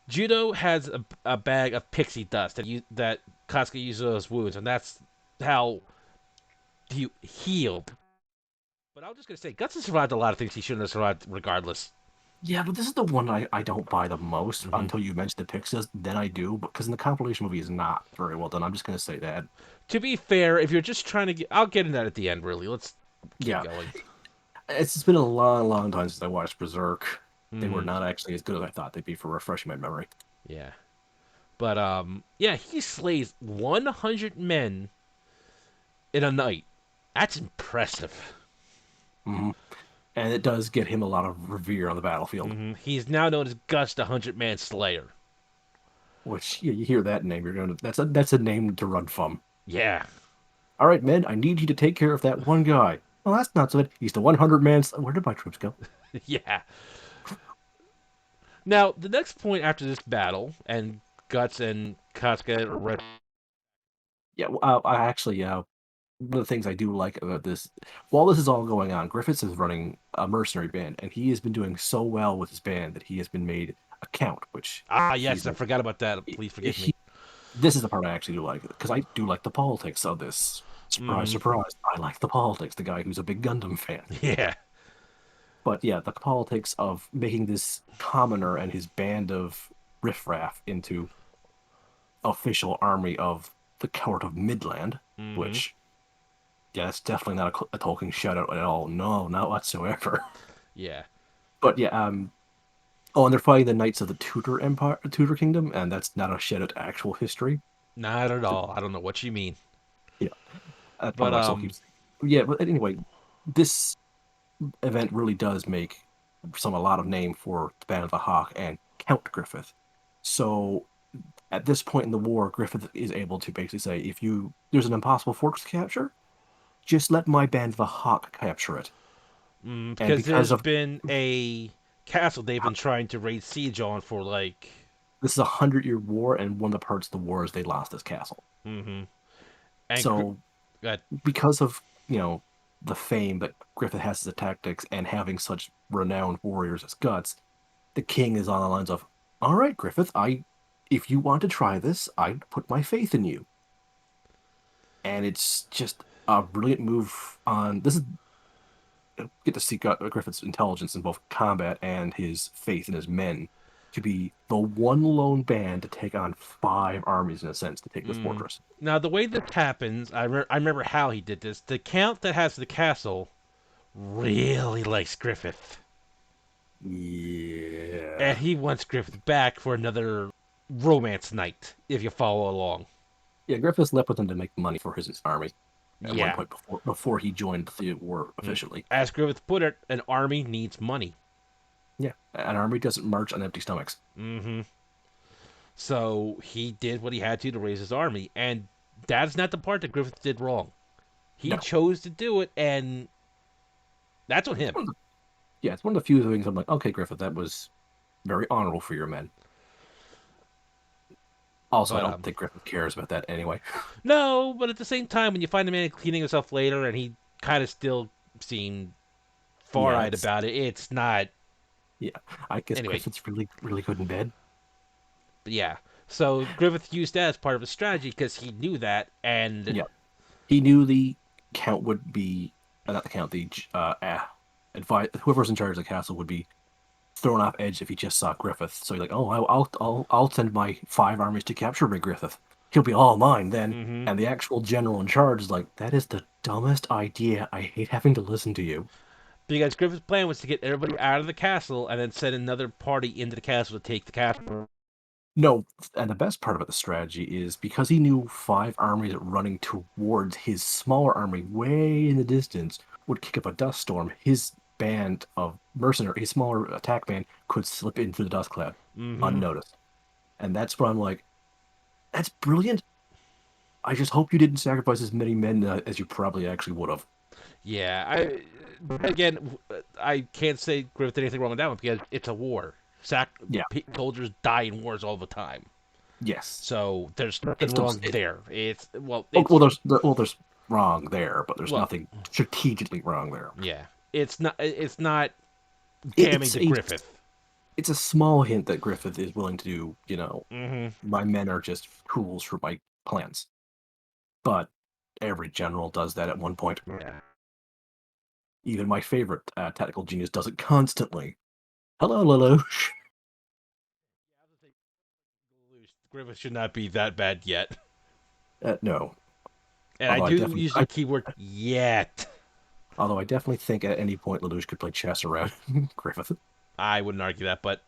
[SPEAKER 1] Judo has a bag of pixie dust that Kasuga uses those wounds, and that's how he healed. But I was just gonna say, Guts has survived a lot of things he shouldn't have survived, regardless.
[SPEAKER 2] Yeah, but this is the one I don't buy the most
[SPEAKER 1] hmm
[SPEAKER 2] until you mention the pixie dust. Then I do, because in the compilation movie is not very well done. I'm just going to say that.
[SPEAKER 1] To be fair, if you're just trying to get, I'll get into that at the end. Really, let's keep
[SPEAKER 2] Yeah,
[SPEAKER 1] going.
[SPEAKER 2] it's been a long, long time since I watched Berserk. They were
[SPEAKER 1] hmm
[SPEAKER 2] not actually as good as I thought they'd be for refreshing my memory.
[SPEAKER 1] Yeah. But yeah, he slays 100 men in a night. That's impressive.
[SPEAKER 2] Hmm. And it does get him a lot of revere on the battlefield.
[SPEAKER 1] He's now known as Gus the 100 Man Slayer.
[SPEAKER 2] Which you hear that name, you're going to that's a name to run from.
[SPEAKER 1] Yeah,
[SPEAKER 2] All right, men, I need you to take care of that one guy. Well, that's not so bad. He's the 100 man. Where did my troops go?
[SPEAKER 1] yeah. Now the next point after this battle, and Guts and Casca are
[SPEAKER 2] Yeah, I actually one of the things I do like about this, while this is all going on, Griffiths is running a mercenary band, and he has been doing so well with his band that he has been made a count, which
[SPEAKER 1] yes,
[SPEAKER 2] he's
[SPEAKER 1] I
[SPEAKER 2] like,
[SPEAKER 1] forgot about that. Please forgive me.
[SPEAKER 2] he, this is the part I actually do like, because I do like the politics of this. Surprise,
[SPEAKER 1] hmm
[SPEAKER 2] surprise. I like the politics, the guy who's a big Gundam fan.
[SPEAKER 1] Yeah.
[SPEAKER 2] But yeah, the politics of making this commoner and his band of riffraff into official army of the court of Midland,
[SPEAKER 1] hmm
[SPEAKER 2] which, yeah, that's definitely not a Tolkien shout out at all. No, not whatsoever.
[SPEAKER 1] Yeah.
[SPEAKER 2] But yeah, oh, and they're fighting the Knights of the Tudor Empire, Tudor Kingdom, and that's not a shout out to actual history.
[SPEAKER 1] Not at all. I don't know what you mean.
[SPEAKER 2] Yeah, that's part
[SPEAKER 1] But
[SPEAKER 2] of why I still keep saying. Yeah, but anyway, this event really does make a lot of name for the Band of the Hawk and Count Griffith. So at this point in the war, Griffith is able to basically say, if you there's an impossible fortress to capture, just let my Band of the Hawk capture it. And
[SPEAKER 1] because
[SPEAKER 2] because
[SPEAKER 1] there's
[SPEAKER 2] of
[SPEAKER 1] been a castle they've been trying to raise siege on for like.
[SPEAKER 2] This is a 100-year war, and one of the parts of the war is they lost this castle.
[SPEAKER 1] Mm-hmm. And
[SPEAKER 2] So
[SPEAKER 1] God,
[SPEAKER 2] because of the fame that Griffith has as a tactics and having such renowned warriors as Guts, the king is on the lines of, "All right, Griffith, I if you want to try this, I put my faith in you." And it's just a brilliant move on this is get to see Griffith's intelligence in both combat and his faith in his men to be the one lone band to take on five armies in a sense to take this
[SPEAKER 1] mm.
[SPEAKER 2] fortress.
[SPEAKER 1] Now the way this happens, I remember how he did this. The count that has the castle really likes Griffith, and
[SPEAKER 2] Yeah.
[SPEAKER 1] he wants Griffith back for another romance night. If you follow along.
[SPEAKER 2] Yeah, Griffith slept with him to make money for his army at one
[SPEAKER 1] Yeah.
[SPEAKER 2] point before he joined the war
[SPEAKER 1] Mm.
[SPEAKER 2] officially.
[SPEAKER 1] As Griffith put it, an army needs money.
[SPEAKER 2] Yeah, an army doesn't march on empty stomachs.
[SPEAKER 1] Mm-hmm. So he did what he had to raise his army, and that's not the part that Griffith did wrong. He
[SPEAKER 2] No.
[SPEAKER 1] chose to do it, and that's on
[SPEAKER 2] It's
[SPEAKER 1] him.
[SPEAKER 2] one of the, yeah, it's one of the few things I'm like, okay, Griffith, that was very honorable for your men. Also, I
[SPEAKER 1] But
[SPEAKER 2] don't think Griffith cares about that anyway.
[SPEAKER 1] no, but at the same time, when you find a man cleaning himself later, and he kind of still seemed
[SPEAKER 2] Yeah,
[SPEAKER 1] far-eyed about it, it's not.
[SPEAKER 2] yeah. I guess
[SPEAKER 1] Anyway,
[SPEAKER 2] Griffith's really, really good in bed.
[SPEAKER 1] but yeah. So Griffith used that as part of his strategy because he knew that, and
[SPEAKER 2] Yeah, he knew the count would be not the count, the advise whoever's in charge of the castle would be thrown off edge if he just saw Griffith. So he's like, "Oh, I'll send my five armies to capture Big Griffith. He'll be all mine then."
[SPEAKER 1] mm-hmm.
[SPEAKER 2] And the actual general in charge is like, "That is the dumbest idea. I hate having to listen to you."
[SPEAKER 1] Because Griffith's plan was to get everybody out of the castle and then send another party into the castle to take the castle.
[SPEAKER 2] No, and the best part about the strategy is because he knew five armies running towards his smaller army way in the distance would kick up a dust storm. His band of mercenary, his smaller attack band, could slip in through the dust cloud
[SPEAKER 1] Mm-hmm.
[SPEAKER 2] unnoticed. And that's what I'm like, that's brilliant. I just hope you didn't sacrifice as many men as you probably actually would have.
[SPEAKER 1] Yeah, again, I can't say Griffith did anything wrong with that one because it's a war.
[SPEAKER 2] Yeah,
[SPEAKER 1] Soldiers die in wars all the time,
[SPEAKER 2] yes.
[SPEAKER 1] so there's nothing
[SPEAKER 2] It's still,
[SPEAKER 1] wrong there. It's well,
[SPEAKER 2] well,
[SPEAKER 1] it's
[SPEAKER 2] there's wrong there, but there's
[SPEAKER 1] well,
[SPEAKER 2] nothing strategically wrong there.
[SPEAKER 1] yeah, it's not damning
[SPEAKER 2] It's
[SPEAKER 1] to
[SPEAKER 2] a
[SPEAKER 1] Griffith.
[SPEAKER 2] it's a small hint that Griffith is willing to do,
[SPEAKER 1] Mm-hmm.
[SPEAKER 2] my men are just tools for my plans. But every general does that at one point.
[SPEAKER 1] Yeah.
[SPEAKER 2] Even my favorite tactical genius does it constantly. Hello, Lelouch.
[SPEAKER 1] Griffith should not be that bad yet,
[SPEAKER 2] No,
[SPEAKER 1] and I
[SPEAKER 2] although I
[SPEAKER 1] do
[SPEAKER 2] definitely,
[SPEAKER 1] use the keyword yet.
[SPEAKER 2] although I definitely think at any point Lelouch could play chess around Griffith.
[SPEAKER 1] I wouldn't argue that, but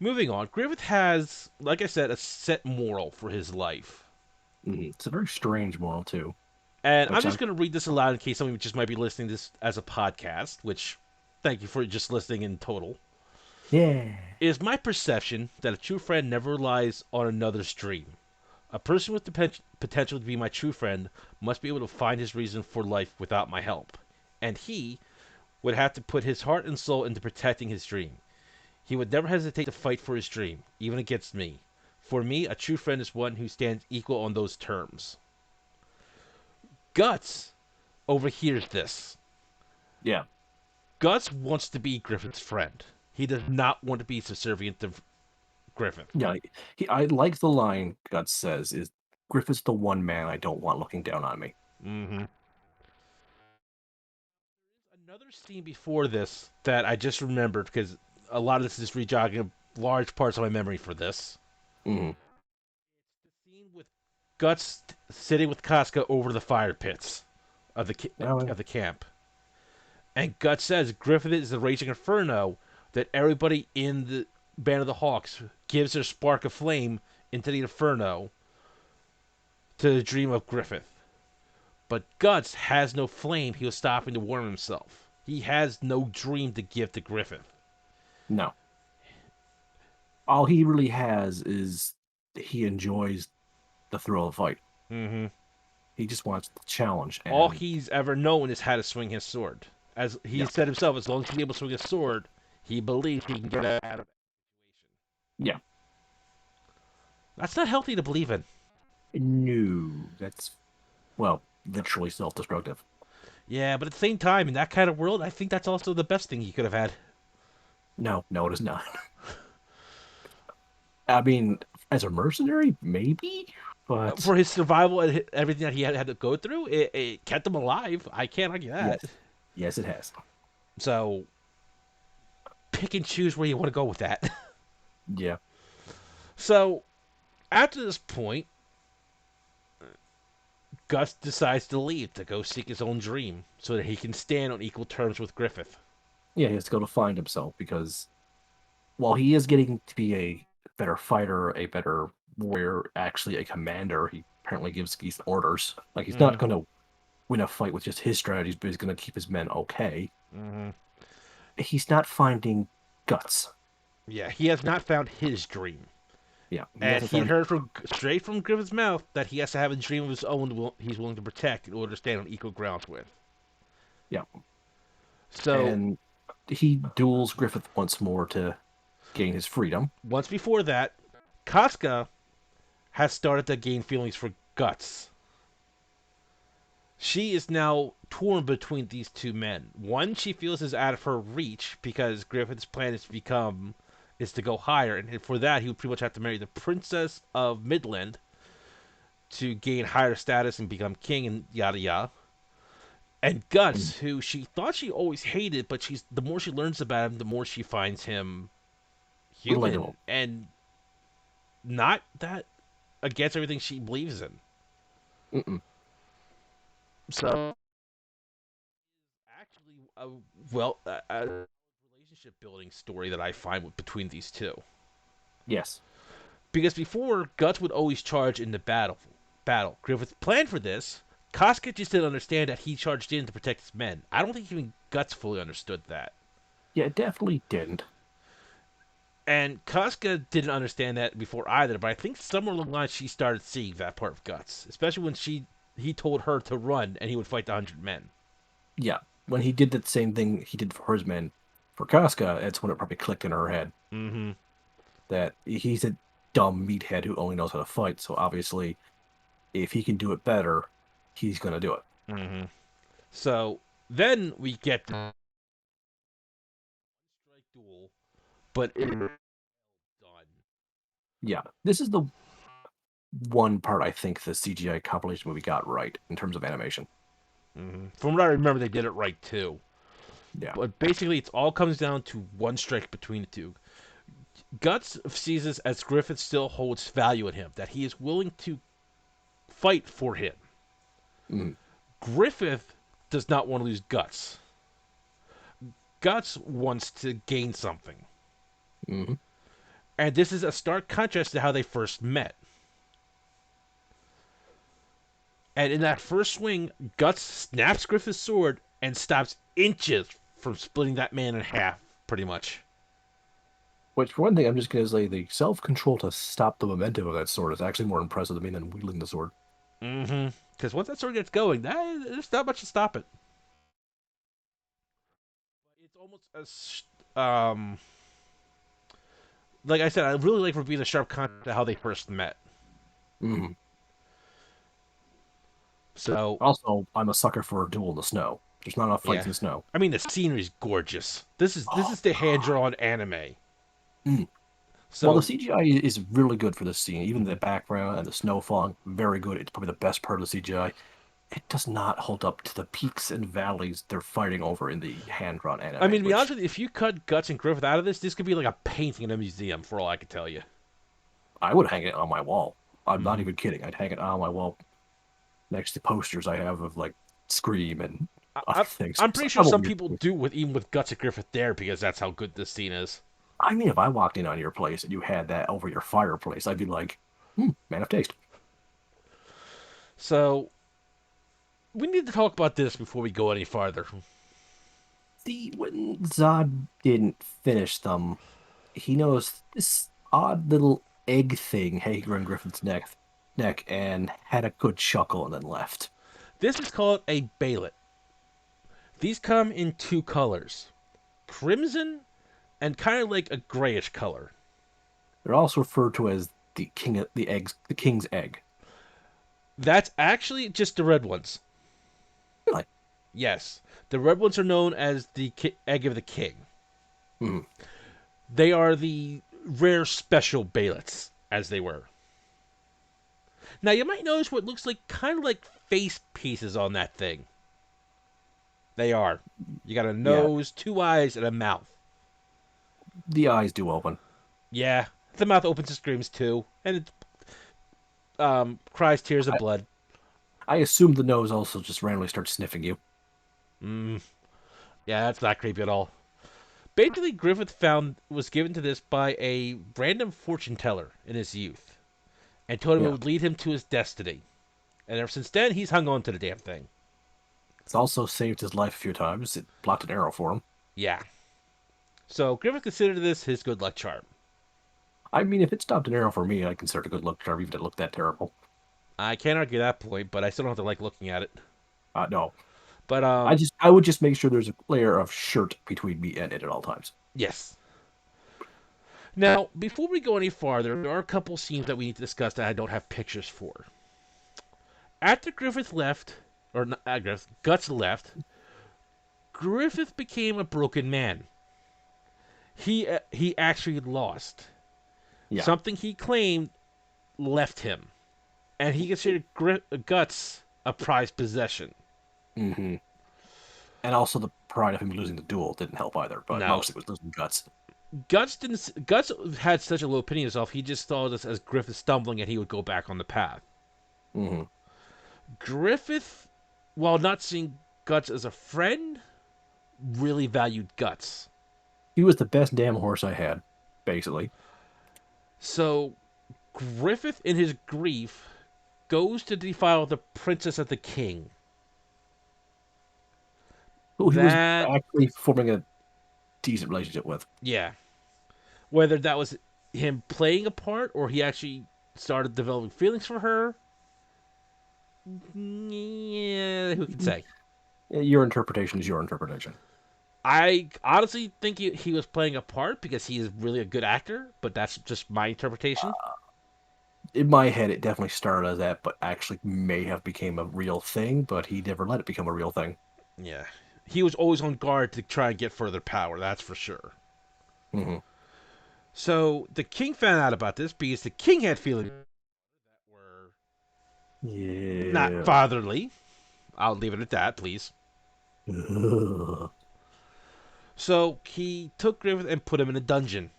[SPEAKER 1] moving on, Griffith has, like I said, a set moral for his life.
[SPEAKER 2] It's a very strange moral too,
[SPEAKER 1] And I'm
[SPEAKER 2] which
[SPEAKER 1] just
[SPEAKER 2] I'm
[SPEAKER 1] going to read this aloud in case somebody just might be listening to this as a podcast, which thank you for just listening in total.
[SPEAKER 2] yeah,
[SPEAKER 1] It is my perception that a true friend never relies on another's dream. A person with the potential to be my true friend must be able to find his reason for life without my help. And he would have to put his heart and soul into protecting his dream. He would never hesitate to fight for his dream, even against me. For me, a true friend is one who stands equal on those terms. Guts overhears this.
[SPEAKER 2] yeah,
[SPEAKER 1] Guts wants to be Griffith's friend. He does not want to be subservient to Griffith.
[SPEAKER 2] yeah. I like the line Guts says is Griffith's the one man I don't want looking down on me.
[SPEAKER 1] Mm-hmm. Another scene before this that I just remembered because a lot of this is rejogging large parts of my memory for this.
[SPEAKER 2] Mm.
[SPEAKER 1] The scene with Guts sitting with Casca over the fire pits of
[SPEAKER 2] Oh,
[SPEAKER 1] of the camp, and Guts says Griffith is the raging inferno that everybody in the Band of the Hawks gives their spark of flame into the inferno to the dream of Griffith. But Guts has no flame he was stopping to warm himself. He has no dream to give to Griffith.
[SPEAKER 2] no. All he really has is he enjoys the thrill of the fight.
[SPEAKER 1] Mm-hmm.
[SPEAKER 2] He just wants the challenge,
[SPEAKER 1] All
[SPEAKER 2] and
[SPEAKER 1] he's ever known is how to swing his sword. As he
[SPEAKER 2] yeah,
[SPEAKER 1] said himself, as long as he's able to swing his sword, He believes he can get out of that situation.
[SPEAKER 2] Yeah.
[SPEAKER 1] That's not healthy to believe in.
[SPEAKER 2] No, that's, well, literally self-destructive.
[SPEAKER 1] Yeah, but at the same time, in that kind of world, I think that's also the best thing he could have had.
[SPEAKER 2] No, no, it is not. I mean, as a mercenary, maybe, but
[SPEAKER 1] For his survival and everything that he had to go through, it kept him alive. I can't argue that.
[SPEAKER 2] yes, yes, it has.
[SPEAKER 1] So pick and choose where you want to go with that.
[SPEAKER 2] Yeah.
[SPEAKER 1] So after this point, Gus decides to leave to go seek his own dream so that he can stand on equal terms with Griffith.
[SPEAKER 2] Yeah, he has to go to find himself because while he is getting to be a better fighter, a better warrior, actually a commander, he apparently gives these orders. Like he's not
[SPEAKER 1] Mm-hmm.
[SPEAKER 2] going to win a fight with just his strategies, but he's going to keep his men okay.
[SPEAKER 1] Mm-hmm.
[SPEAKER 2] He's not finding guts.
[SPEAKER 1] Yeah, he has not found his dream.
[SPEAKER 2] Yeah, he
[SPEAKER 1] And
[SPEAKER 2] hasn't
[SPEAKER 1] he
[SPEAKER 2] found.
[SPEAKER 1] heard from straight from Griffith's mouth that he has to have a dream of his own he's willing to protect in order to stand on equal grounds with.
[SPEAKER 2] Yeah,
[SPEAKER 1] So
[SPEAKER 2] and he duels Griffith once more to gain his freedom.
[SPEAKER 1] once before that, Casca has started to gain feelings for Guts. She is now torn between these two men. One she feels is out of her reach because Griffith's plan is to go higher, and for that he would pretty much have to marry the Princess of Midland to gain higher status and become king and yada yada. And
[SPEAKER 2] And
[SPEAKER 1] Guts, who she thought she always hated, but she's the more she learns about him, the more she finds him human
[SPEAKER 2] relatable.
[SPEAKER 1] and not that against everything she believes in.
[SPEAKER 2] Mm-mm.
[SPEAKER 1] So actually, a relationship building story that I find between these two.
[SPEAKER 2] Yes.
[SPEAKER 1] Because before, Guts would always charge in the Battle. Griffith planned for this. Casca just didn't understand that he charged in to protect his men. I don't think even Guts fully understood that.
[SPEAKER 2] Yeah, it definitely didn't.
[SPEAKER 1] And Casca didn't understand that before either, but I think somewhere along the line she started seeing that part of Guts, especially when he told her to run and he would fight the 100 men.
[SPEAKER 2] Yeah. When he did that same thing he did for his men for Casca, it's when it probably clicked in her head
[SPEAKER 1] Mm-hmm.
[SPEAKER 2] that he's a dumb meathead who only knows how to fight. So obviously, if he can do it better, he's going to do it.
[SPEAKER 1] Mm-hmm. So then we get the strike duel, but it's done.
[SPEAKER 2] Yeah. This is the one part I think the CGI compilation movie got right in terms of animation.
[SPEAKER 1] Mm-hmm. From what I remember, they did it right too.
[SPEAKER 2] Yeah.
[SPEAKER 1] But basically, it all comes down to one strike between the two. Guts sees this as Griffith still holds value in him, that he is willing to fight for him.
[SPEAKER 2] Mm-hmm.
[SPEAKER 1] Griffith does not want to lose Guts. Guts wants to gain something.
[SPEAKER 2] Mm-hmm.
[SPEAKER 1] And this is a stark contrast to how they first met. And in that first swing, Guts snaps Griffith's sword and stops inches from splitting that man in half, pretty much.
[SPEAKER 2] Which, for one thing, I'm just going to say the self control to stop the momentum of that sword is actually more impressive to me than wielding the sword.
[SPEAKER 1] Mm-hmm. Because once that sword gets going, there's not much to stop it. It's almost like I said, I really like for being a sharp contrast to how they first met.
[SPEAKER 2] Mm-hmm.
[SPEAKER 1] So
[SPEAKER 2] Also, I'm a sucker for a duel in the snow. There's not enough fights
[SPEAKER 1] yeah,
[SPEAKER 2] in snow.
[SPEAKER 1] I mean the scenery is gorgeous. This
[SPEAKER 2] Oh,
[SPEAKER 1] is the hand
[SPEAKER 2] God.
[SPEAKER 1] drawn anime.
[SPEAKER 2] Mm. Well, the
[SPEAKER 1] So
[SPEAKER 2] CGI is really good for this scene. Even the background and the snow falling, very good. It's probably the best part of the CGI. It does not hold up to the peaks and valleys they're fighting over in the hand-drawn
[SPEAKER 1] I
[SPEAKER 2] anime,
[SPEAKER 1] mean, to be honest
[SPEAKER 2] which
[SPEAKER 1] with you, if you cut Guts and Griffith out of this could be like a painting in a museum, for all I can tell you.
[SPEAKER 2] I would hang it on my wall. I'm not
[SPEAKER 1] Mm-hmm.
[SPEAKER 2] even kidding. I'd hang it on my wall next to posters I have of like Scream and
[SPEAKER 1] I,
[SPEAKER 2] other
[SPEAKER 1] I,
[SPEAKER 2] things.
[SPEAKER 1] I'm pretty sure
[SPEAKER 2] I'm a
[SPEAKER 1] some
[SPEAKER 2] weird
[SPEAKER 1] people
[SPEAKER 2] kid.
[SPEAKER 1] do with even with Guts and Griffith there because that's how good this scene is.
[SPEAKER 2] I mean, if I walked in on your place and you had that over your fireplace, I'd be like, man of taste.
[SPEAKER 1] So we need to talk about this before we go any farther.
[SPEAKER 2] See, when Zod didn't finish them, he noticed this odd little egg thing hanging around Griffin's neck, and had a good chuckle and then left.
[SPEAKER 1] This is called a Balet. These come in two colors: crimson and kind of like a grayish color.
[SPEAKER 2] They're also referred to as the king of the eggs, the king's egg.
[SPEAKER 1] That's actually just the red ones.
[SPEAKER 2] Really?
[SPEAKER 1] Yes, the red ones are known as the egg of the king.
[SPEAKER 2] Mhm.
[SPEAKER 1] They are the rare special Baelets, as they were. Now you might notice what looks like kind of like face pieces on that thing. They are. You got a
[SPEAKER 2] Yeah,
[SPEAKER 1] nose, two eyes, and a mouth.
[SPEAKER 2] the eyes do open.
[SPEAKER 1] Yeah, the mouth opens and screams too, and it cries tears of
[SPEAKER 2] I,
[SPEAKER 1] blood.
[SPEAKER 2] I assume the nose also just randomly starts sniffing you.
[SPEAKER 1] Mm, yeah, that's not creepy at all. Basically, Griffith found was given to this by a random fortune teller in his youth, and told him it
[SPEAKER 2] Yeah.
[SPEAKER 1] would lead him to his destiny. And ever since then, he's hung on to the damn thing.
[SPEAKER 2] It's also saved his life a few times. It blocked an arrow for him.
[SPEAKER 1] Yeah. So Griffith considered this his good luck charm.
[SPEAKER 2] I mean, if it stopped an arrow for me, I consider it a good luck charm, even if it looked that terrible.
[SPEAKER 1] I can't argue that point, but I still don't have to like looking at it.
[SPEAKER 2] No.
[SPEAKER 1] But
[SPEAKER 2] I would just make sure there's a layer of shirt between me and it at all times.
[SPEAKER 1] yes. Now, before we go any farther, there are a couple scenes that we need to discuss that I don't have pictures for. After Griffith left, or not Griffith, Guts left, Griffith became a broken man. He actually lost
[SPEAKER 2] Yeah.
[SPEAKER 1] something he claimed left him, and he considered Guts a prized possession.
[SPEAKER 2] hmm And also the pride of him losing the duel didn't help either, but
[SPEAKER 1] No,
[SPEAKER 2] mostly it was losing guts.
[SPEAKER 1] Guts had such a low opinion of himself. He just saw this as Griffith stumbling, and he would go back on the path.
[SPEAKER 2] hmm
[SPEAKER 1] Griffith, while not seeing Guts as a friend, really valued Guts.
[SPEAKER 2] He was the best damn horse I had, basically.
[SPEAKER 1] So Griffith, in his grief, goes to defile the princess of the king.
[SPEAKER 2] Who he was
[SPEAKER 1] That,
[SPEAKER 2] actually forming a decent relationship with.
[SPEAKER 1] yeah, whether that was him playing a part or he actually started developing feelings for her, yeah, who can say?
[SPEAKER 2] Your interpretation is your interpretation.
[SPEAKER 1] I honestly think he was playing a part because he is really a good actor, but that's just my interpretation.
[SPEAKER 2] In my head, it definitely started as that, but actually may have became a real thing, but he never let it become a real thing.
[SPEAKER 1] Yeah. He was always on guard to try and get further power, that's for sure.
[SPEAKER 2] hmm
[SPEAKER 1] So the king found out about this because the king had feelings that were not
[SPEAKER 2] Yeah.
[SPEAKER 1] fatherly. I'll leave it at that, please.
[SPEAKER 2] Ugh.
[SPEAKER 1] So he took Griffith and put him in a dungeon.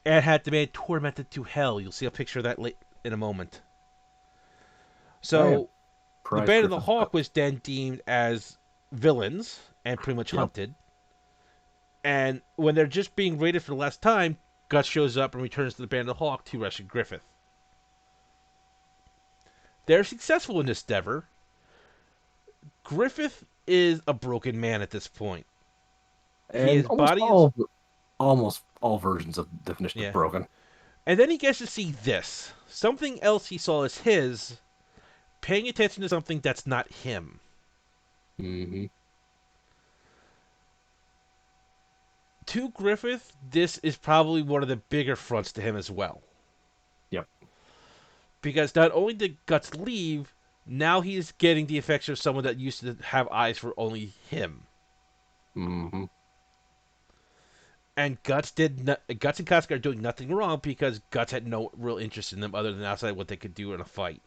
[SPEAKER 1] And had the man tormented to hell. You'll see a picture of that in a moment.
[SPEAKER 2] I am
[SPEAKER 1] So the
[SPEAKER 2] Price
[SPEAKER 1] Band of the
[SPEAKER 2] Griffith.
[SPEAKER 1] Hawk was then deemed as villains and pretty much
[SPEAKER 2] Yep.
[SPEAKER 1] hunted. And when they're just being raided for the last time, Guts shows up and returns to the Band of the Hawk to rescue Griffith. They're successful in this endeavor. Griffith is a broken man at this point.
[SPEAKER 2] And
[SPEAKER 1] His body is,
[SPEAKER 2] almost all versions of the definition of
[SPEAKER 1] yeah.
[SPEAKER 2] broken.
[SPEAKER 1] And then he gets to see this. Something else he saw as his, paying attention to something that's not him.
[SPEAKER 2] hmm
[SPEAKER 1] To Griffith, this is probably one of the bigger fronts to him as well.
[SPEAKER 2] Yep.
[SPEAKER 1] Because not only did Guts leave, now he's getting the affection of someone that used to have eyes for only him.
[SPEAKER 2] hmm
[SPEAKER 1] And Guts Guts and Koska are doing nothing wrong because Guts had no real interest in them other than outside what they could do in a fight.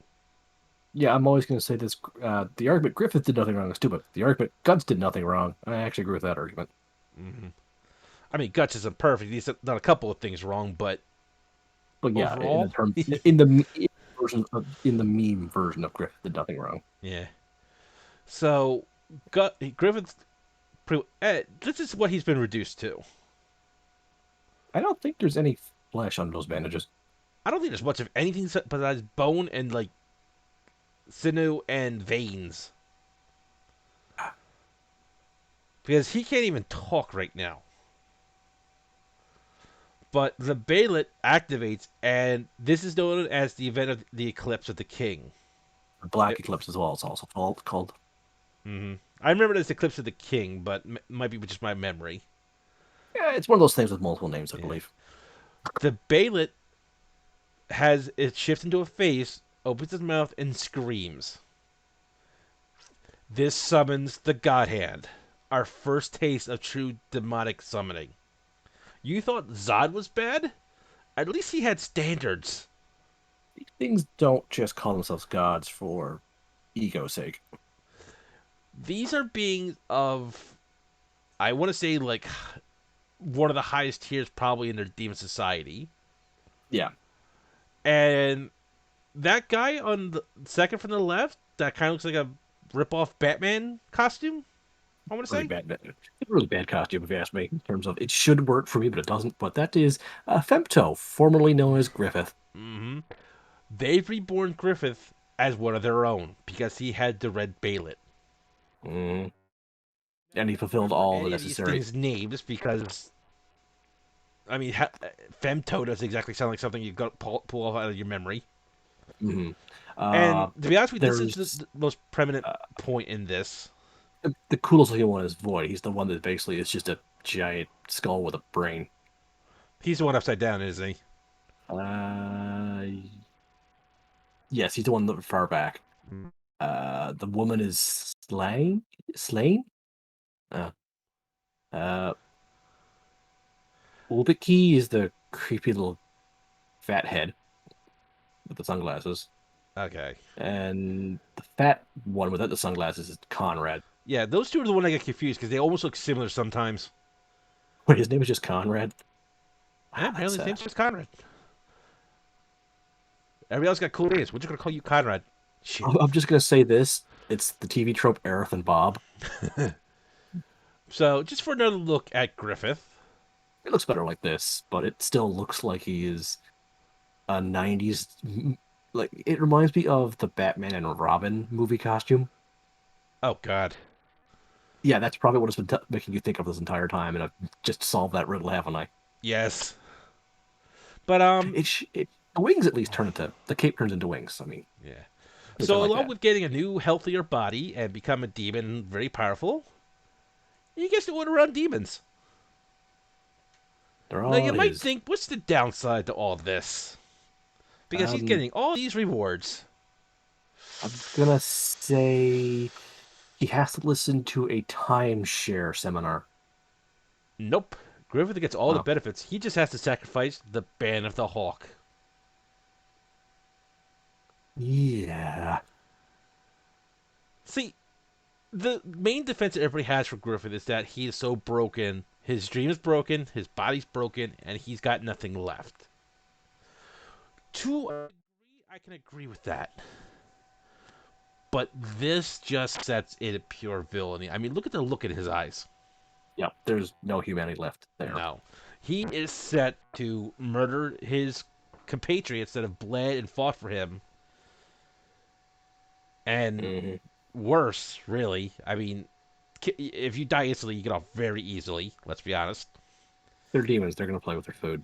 [SPEAKER 2] Yeah, I'm always going to say this. The argument Griffith did nothing wrong is stupid. The argument Guts did nothing wrong. I actually agree with that argument.
[SPEAKER 1] Hmm. I mean, Guts isn't perfect. He's done a couple of things wrong, but
[SPEAKER 2] But yeah, in the
[SPEAKER 1] overall,
[SPEAKER 2] term, in the meme version of Griffith did nothing wrong.
[SPEAKER 1] yeah. So Griffith's this is what he's been reduced to.
[SPEAKER 2] I don't think there's any flesh on those bandages.
[SPEAKER 1] I don't think there's much of anything besides bone and like sinew and veins. Because he can't even talk right now. But the Baelet activates, and this is known as the event of the Eclipse of the King.
[SPEAKER 2] The Black
[SPEAKER 1] It,
[SPEAKER 2] Eclipse as well. It's also called.
[SPEAKER 1] I remember it as the Eclipse of the King, but might be just my memory.
[SPEAKER 2] Yeah, it's one of those things with multiple names, I
[SPEAKER 1] Yeah.
[SPEAKER 2] believe.
[SPEAKER 1] The Beylit has it shifts into a face, opens its mouth, and screams. This summons the God Hand, our first taste of true demonic summoning. You thought Zod was bad? At least he had standards.
[SPEAKER 2] These things don't just call themselves gods for ego's sake.
[SPEAKER 1] These are beings of, I want to say, like, one of the highest tiers probably in their demon society.
[SPEAKER 2] Yeah,
[SPEAKER 1] And that guy on the second from the left, that kind of looks like a rip-off Batman costume, I want to
[SPEAKER 2] really
[SPEAKER 1] say.
[SPEAKER 2] bad, really bad costume, if you ask me, in terms of it should work for me, but it doesn't. But that is Femto, formerly known as Griffith.
[SPEAKER 1] Mm-hmm. They've reborn Griffith as one of their own because he had the red Beylit.
[SPEAKER 2] Mm. And he
[SPEAKER 1] I don't
[SPEAKER 2] fulfilled
[SPEAKER 1] remember
[SPEAKER 2] all the
[SPEAKER 1] any of these
[SPEAKER 2] necessary.
[SPEAKER 1] things' names because, I mean, Femto doesn't exactly sound like something you got pull off out of your memory.
[SPEAKER 2] Mhm.
[SPEAKER 1] And to be honest with you, this is
[SPEAKER 2] There's
[SPEAKER 1] the most prominent
[SPEAKER 2] uh,
[SPEAKER 1] point in this.
[SPEAKER 2] the coolest looking one is Void. He's the one that basically is just a giant skull with a brain.
[SPEAKER 1] He's the one upside down, isn't he?
[SPEAKER 2] Uh, yes, he's the one that far back. The woman is Slain. Uh, uh, Ubiki is the creepy little fat head with the sunglasses,
[SPEAKER 1] Okay.
[SPEAKER 2] and the fat one without the sunglasses is Conrad.
[SPEAKER 1] Yeah, those two are the one I get confused because they almost look similar sometimes.
[SPEAKER 2] Wait, his name is just Conrad.
[SPEAKER 1] Yeah,
[SPEAKER 2] Wow,
[SPEAKER 1] apparently
[SPEAKER 2] that's
[SPEAKER 1] his name's just Conrad. Everybody else got cool names. We're just gonna call you Conrad. Shit.
[SPEAKER 2] I'm just gonna say this. It's the TV trope Aerith and Bob.
[SPEAKER 1] So, just for another look at Griffith.
[SPEAKER 2] It looks better like this, but it still looks like he is a 90s. Like, it reminds me of the Batman and Robin movie costume.
[SPEAKER 1] Oh God.
[SPEAKER 2] Yeah, that's probably what it's been making you think of this entire time, and I've just solved that riddle, haven't I?
[SPEAKER 1] Yes. But
[SPEAKER 2] The wings at least turn into the cape turns into wings. I mean,
[SPEAKER 1] yeah.
[SPEAKER 2] at least I
[SPEAKER 1] So
[SPEAKER 2] like
[SPEAKER 1] along
[SPEAKER 2] that.
[SPEAKER 1] with getting a new, healthier body and become a demon, very powerful, he gets to order around demons.
[SPEAKER 2] They're
[SPEAKER 1] Now you
[SPEAKER 2] all
[SPEAKER 1] might
[SPEAKER 2] his.
[SPEAKER 1] think, what's the downside to all this? Because he's
[SPEAKER 2] Um,
[SPEAKER 1] getting all these rewards.
[SPEAKER 2] I'm gonna say he has to listen to a timeshare seminar.
[SPEAKER 1] Nope. Griffith gets all the
[SPEAKER 2] Well,
[SPEAKER 1] benefits. He just has to sacrifice the Band of the Hawk.
[SPEAKER 2] yeah.
[SPEAKER 1] See, the main defense that everybody has for Griffith is that he is so broken. His dream is broken, his body's broken, and he's got nothing left. To a degree, I can agree with that. But this just sets it at pure villainy. I mean, look at the look in his eyes.
[SPEAKER 2] Yep, there's no humanity left there.
[SPEAKER 1] No. He is set to murder his compatriots that have bled and fought for him. And
[SPEAKER 2] Hmm.
[SPEAKER 1] worse, really. I mean, if you die instantly, you get off very easily, let's be honest.
[SPEAKER 2] They're demons. They're gonna play with their food.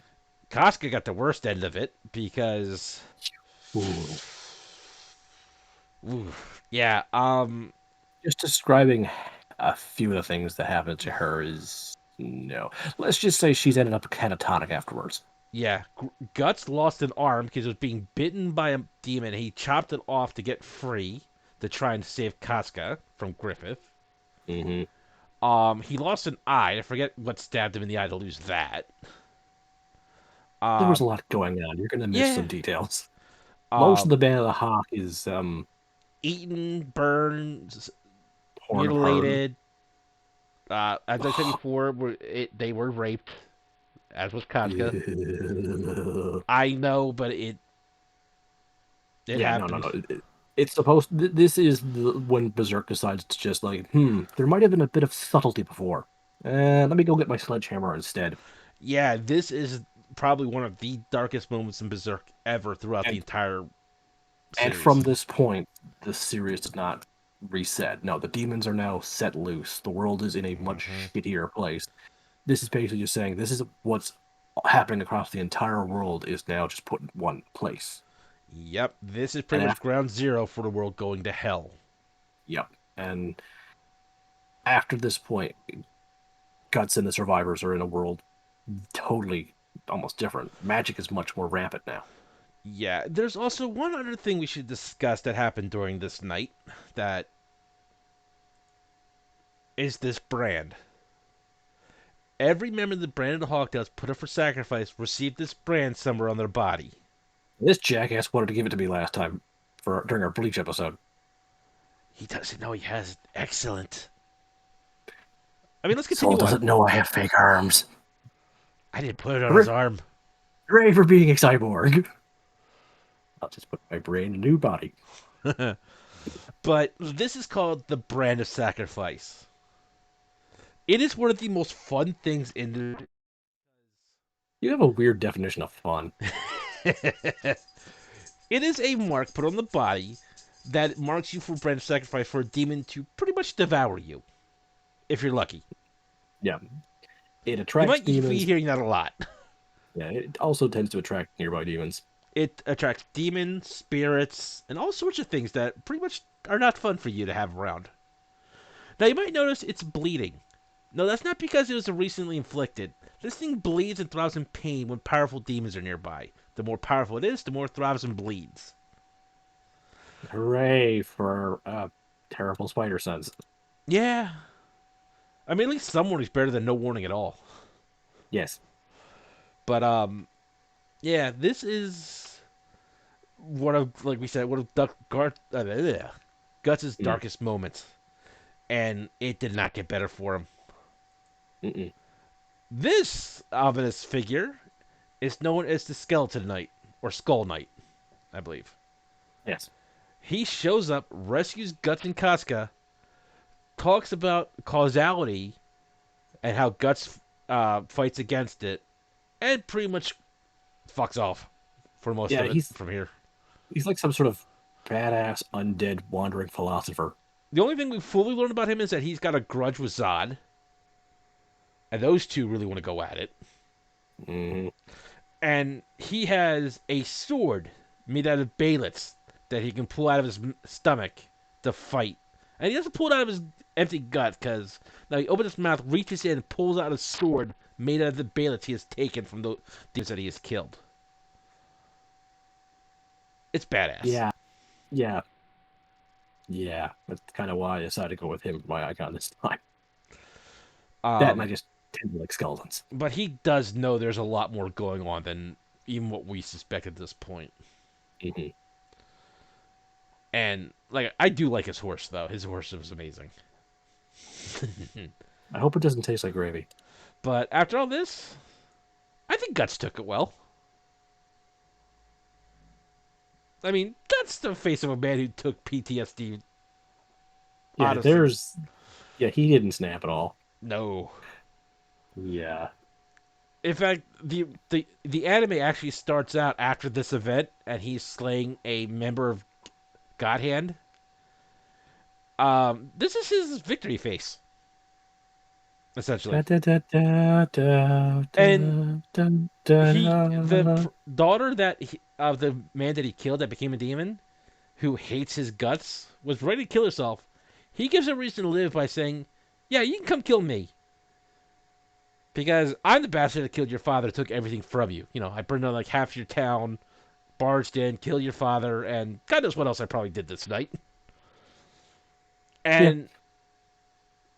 [SPEAKER 1] Casca got the worst end of it because.
[SPEAKER 2] Ooh.
[SPEAKER 1] Ooh, yeah,
[SPEAKER 2] Just describing a few of the things that happened to her is no. Let's just say she's ended up catatonic afterwards.
[SPEAKER 1] yeah. Guts lost an arm because it was being bitten by a demon. He chopped it off to get free to try and save Casca from Griffith.
[SPEAKER 2] Hmm.
[SPEAKER 1] He lost an eye. I forget what stabbed him in the eye to lose that.
[SPEAKER 2] There was a
[SPEAKER 1] Um,
[SPEAKER 2] lot going on. You're gonna miss
[SPEAKER 1] yeah.
[SPEAKER 2] some details. Most of
[SPEAKER 1] Um,
[SPEAKER 2] the Band of the Hawk is
[SPEAKER 1] eaten, burned,
[SPEAKER 2] torn apart.
[SPEAKER 1] mutilated. As I said before, they were raped, as was Casca.
[SPEAKER 2] Yeah,
[SPEAKER 1] I know, but it
[SPEAKER 2] no, no, no.
[SPEAKER 1] happened.
[SPEAKER 2] It's supposed. This is when Berserk decides to just like, there might have been a bit of subtlety before. Let me go get my sledgehammer instead.
[SPEAKER 1] Yeah, this is probably one of the darkest moments in Berserk ever throughout the
[SPEAKER 2] And
[SPEAKER 1] entire
[SPEAKER 2] and from
[SPEAKER 1] series.
[SPEAKER 2] this point, the series does not reset. No, the demons are now set loose. The world is in a
[SPEAKER 1] Hmm.
[SPEAKER 2] much shittier place. This is basically just saying this is what's happening across the entire world is now just put in one place.
[SPEAKER 1] Yep, this is
[SPEAKER 2] And
[SPEAKER 1] pretty much
[SPEAKER 2] after,
[SPEAKER 1] ground zero for the world going to hell.
[SPEAKER 2] yep. And after this point, Guts and the survivors are in a world totally almost different. Magic is much more rampant now.
[SPEAKER 1] Yeah, there's also one other thing we should discuss that happened during this night that is this brand. Every member of the brand of the Hawktails put up for sacrifice received this brand somewhere on their body.
[SPEAKER 2] This jackass wanted to give it to me last time for during our Bleach episode.
[SPEAKER 1] He doesn't know he has it. Excellent. I mean, let's
[SPEAKER 2] Soul
[SPEAKER 1] continue on.
[SPEAKER 2] doesn't know I have fake arms.
[SPEAKER 1] I didn't put it on his
[SPEAKER 2] Hooray
[SPEAKER 1] arm.
[SPEAKER 2] hooray for being a cyborg. I'll just put my brain in a new body.
[SPEAKER 1] But this is called the brand of sacrifice. It is one of the most fun things in
[SPEAKER 2] You have a weird definition of fun.
[SPEAKER 1] the. It is a mark put on the body that marks you for brand of sacrifice for a demon to pretty much devour you, if you're lucky.
[SPEAKER 2] Yeah. It
[SPEAKER 1] You
[SPEAKER 2] attracts
[SPEAKER 1] might be
[SPEAKER 2] demons.
[SPEAKER 1] hearing that a lot.
[SPEAKER 2] Yeah, it also tends to attract nearby demons.
[SPEAKER 1] It attracts demons, spirits, and all sorts of things that pretty much are not fun for you to have around. Now, you might notice it's bleeding. No, that's not because it was recently inflicted. This thing bleeds and thrives in pain when powerful demons are nearby. The more powerful it is, the more it thrives and bleeds.
[SPEAKER 2] Hooray for terrible spider sense.
[SPEAKER 1] Yeah. I mean, at least some warning's better than no warning at all.
[SPEAKER 2] Yes.
[SPEAKER 1] But, yeah, this is one of, like we said, one of Guts'
[SPEAKER 2] Mm.
[SPEAKER 1] darkest moments. And it did not get better for him.
[SPEAKER 2] Mm-mm.
[SPEAKER 1] This ominous figure is known as the Skeleton Knight, or Skull Knight, I believe.
[SPEAKER 2] Yes.
[SPEAKER 1] He shows up, rescues Guts and Casca, talks about causality and how Guts fights against it, and pretty much fucks off for most
[SPEAKER 2] Yeah,
[SPEAKER 1] of it from here.
[SPEAKER 2] he's like some sort of badass undead wandering philosopher.
[SPEAKER 1] The only thing we fully learn about him is that he's got a grudge with Zod, and those two really want to go at it.
[SPEAKER 2] Mm.
[SPEAKER 1] And he has a sword made out of baylets that he can pull out of his stomach to fight. And he doesn't pull it out of his empty gut because now he opens his mouth, reaches in, and pulls out a sword made out of the baylets he has taken from the demons that he has killed. It's badass.
[SPEAKER 2] Yeah, yeah, yeah. That's kind of why I decided to go with him for my icon this time. That and I
[SPEAKER 1] Um,
[SPEAKER 2] just tend to like skeletons.
[SPEAKER 1] but he does know there's a lot more going on than even what we suspect at this point.
[SPEAKER 2] Hmm.
[SPEAKER 1] And like, I do like his horse though. His horse was amazing.
[SPEAKER 2] I hope it doesn't taste like gravy.
[SPEAKER 1] But after all this, I think Guts took it well. I mean, that's the face of a man who took PTSD.
[SPEAKER 2] Yeah,
[SPEAKER 1] Honestly,
[SPEAKER 2] he didn't snap at all.
[SPEAKER 1] no.
[SPEAKER 2] Yeah.
[SPEAKER 1] In fact, the anime actually starts out after this event, and he's slaying a member of God Hand. This is his victory face,
[SPEAKER 2] Da,
[SPEAKER 1] essentially.
[SPEAKER 2] da, da, da, da,
[SPEAKER 1] And
[SPEAKER 2] da, da,
[SPEAKER 1] the
[SPEAKER 2] da.
[SPEAKER 1] daughter of the man that he killed that became a demon, who hates his guts, was ready to kill herself. He gives her a reason to live by saying, "Yeah, you can come kill me." Because I'm the bastard that killed your father, took everything from you. You know, I burned down like half your town, barged in, killed your father, and God knows what else I probably did this night.
[SPEAKER 2] Yeah.
[SPEAKER 1] And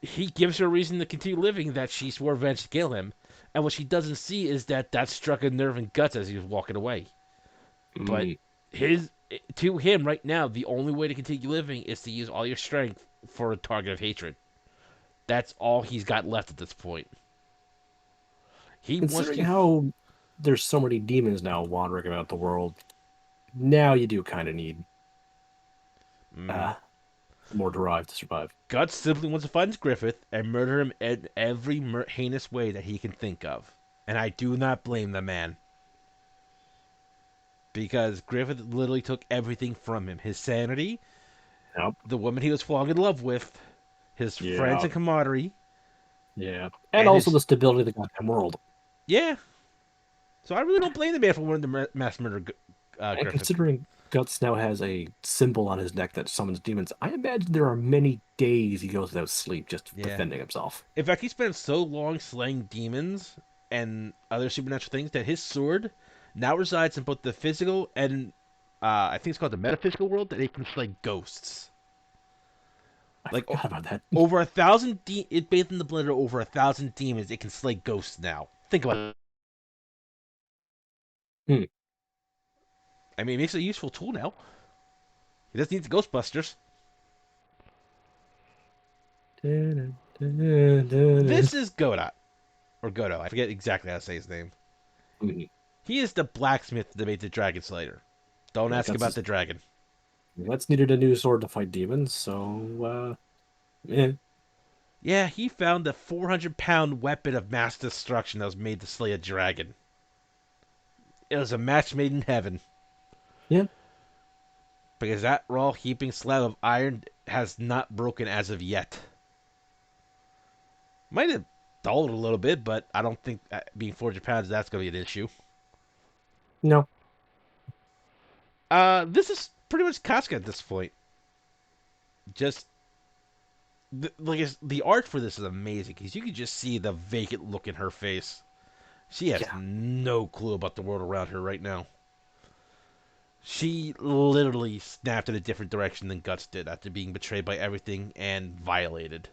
[SPEAKER 1] he gives her a reason to continue living that she swore revenge to kill him. And what she doesn't see is that struck a nerve in Guts as he was walking away. But
[SPEAKER 2] Mm.
[SPEAKER 1] his to him right now, the only way to continue living is to use all your strength for a target of hatred. That's all he's got left at this point. He wants
[SPEAKER 2] Considering
[SPEAKER 1] to.
[SPEAKER 2] how there's so many demons now wandering about the world, now you do kind of need
[SPEAKER 1] Mm,
[SPEAKER 2] uh, more drive to survive.
[SPEAKER 1] Guts simply wants to find Griffith and murder him in every heinous way that he can think of. And I do not blame the man. Because Griffith literally took everything from him his sanity,
[SPEAKER 2] Yep.
[SPEAKER 1] the woman he was falling in love with, his friends
[SPEAKER 2] Yeah.
[SPEAKER 1] and camaraderie,
[SPEAKER 2] Yeah. And
[SPEAKER 1] and
[SPEAKER 2] also
[SPEAKER 1] his.
[SPEAKER 2] the stability of the goddamn world.
[SPEAKER 1] Yeah. So I really don't blame the man for wanting to mass murder
[SPEAKER 2] And
[SPEAKER 1] Griffith.
[SPEAKER 2] Guts now has a symbol on his neck that summons demons. I imagine there are many days he goes without sleep just
[SPEAKER 1] Yeah.
[SPEAKER 2] defending himself.
[SPEAKER 1] In fact, he spent so long slaying demons and other supernatural things that his sword now resides in both the physical and I think it's called the metaphysical world, that it can slay ghosts.
[SPEAKER 2] I
[SPEAKER 1] Like
[SPEAKER 2] forgot about that.
[SPEAKER 1] over 1,000 it bathed in the blood of over 1,000 demons. It can slay ghosts now. Think about it.
[SPEAKER 2] Hmm.
[SPEAKER 1] I mean, it makes it a useful tool now. He doesn't need the Ghostbusters. This is Godot or Godo. I forget exactly how to say his name.
[SPEAKER 2] Mhm.
[SPEAKER 1] He is the blacksmith that made the Dragon Slayer. Don't
[SPEAKER 2] Yeah,
[SPEAKER 1] ask about the dragon.
[SPEAKER 2] Guts needed a new sword to fight demons, so
[SPEAKER 1] Yeah, he found the 400-pound weapon of mass destruction that was made to slay a dragon. It was a match made in heaven.
[SPEAKER 2] yeah.
[SPEAKER 1] Because that raw heaping slab of iron has not broken as of yet. Might have dulled a little bit, but I don't think being 400 pounds, that's going to be an issue.
[SPEAKER 2] No.
[SPEAKER 1] This is pretty much Casca at this point. Just the art for this is amazing because you can just see the vacant look in her face. She has
[SPEAKER 2] Yeah.
[SPEAKER 1] no clue about the world around her right now. She literally snapped in a different direction than Guts did after being betrayed by everything and violated.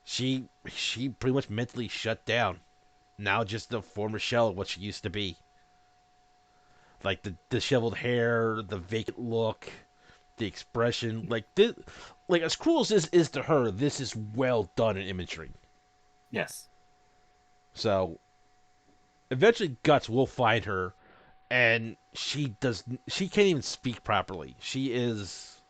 [SPEAKER 1] She pretty much mentally shut down. Now just the former shell of what she used to be. Like the disheveled hair, the vacant look, the expression. Like as cruel as this is to her, this is well done in imagery.
[SPEAKER 2] Yes.
[SPEAKER 1] So eventually, Guts will find her, and she can't even speak properly. She is.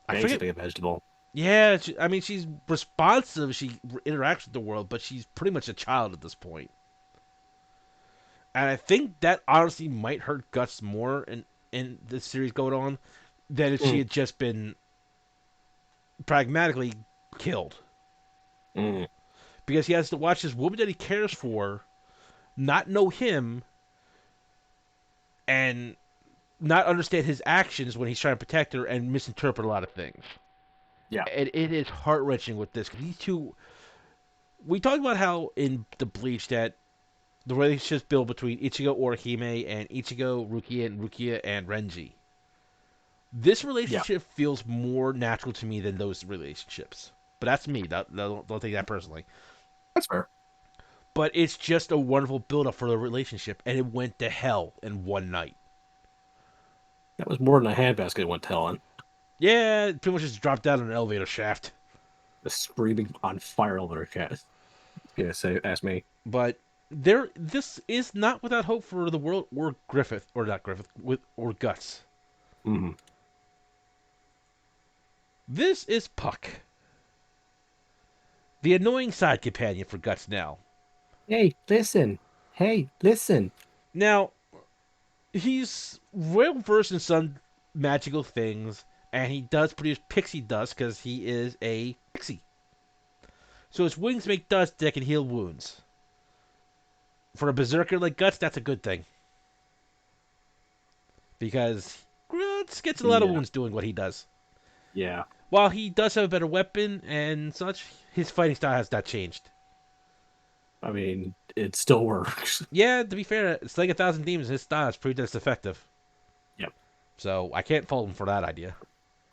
[SPEAKER 1] I forget.
[SPEAKER 2] Basically a vegetable.
[SPEAKER 1] Yeah, I mean, she's responsive. She interacts with the world, but she's pretty much a child at this point. And I think that honestly might hurt Guts more in this series going on than if she
[SPEAKER 2] Mm,
[SPEAKER 1] had just been pragmatically killed.
[SPEAKER 2] mm,
[SPEAKER 1] Because he has to watch this woman that he cares for not know him and not understand his actions when he's trying to protect her and misinterpret a lot of things.
[SPEAKER 2] yeah.
[SPEAKER 1] And it is heart wrenching with this. These two, we talked about how in the Bleach that the relationships built between Ichigo Orihime and Ichigo Rukia and Renji. This
[SPEAKER 2] Yeah.
[SPEAKER 1] relationship feels more natural to me than those relationships. But that's me. Don't take that personally.
[SPEAKER 2] That's fair.
[SPEAKER 1] But it's just a wonderful build up for the relationship, and it went to hell in one night.
[SPEAKER 2] That was more than a handbasket it went telling.
[SPEAKER 1] Yeah, pretty much just dropped down an elevator shaft.
[SPEAKER 2] The screaming on fire over cat. Yeah, say ask me.
[SPEAKER 1] But this is not without hope for the world or Griffith, or not Griffith, or Guts.
[SPEAKER 2] Mm.
[SPEAKER 1] This is Puck, the annoying side companion for Guts now.
[SPEAKER 2] Hey, listen. Hey, listen.
[SPEAKER 1] Now, he's well versed in some magical things, and he does produce pixie dust because he is a pixie. So his wings make dust that can heal wounds. For a berserker like Guts, that's a good thing. Because Guts gets a lot of
[SPEAKER 2] Yeah.
[SPEAKER 1] wounds doing what he does.
[SPEAKER 2] Yeah.
[SPEAKER 1] While he does have a better weapon and such, his fighting style has not changed.
[SPEAKER 2] I mean, it still works.
[SPEAKER 1] Yeah, to be fair, slaying 1,000 demons, his style is pretty just effective.
[SPEAKER 2] Yep.
[SPEAKER 1] So I can't fault him for that idea.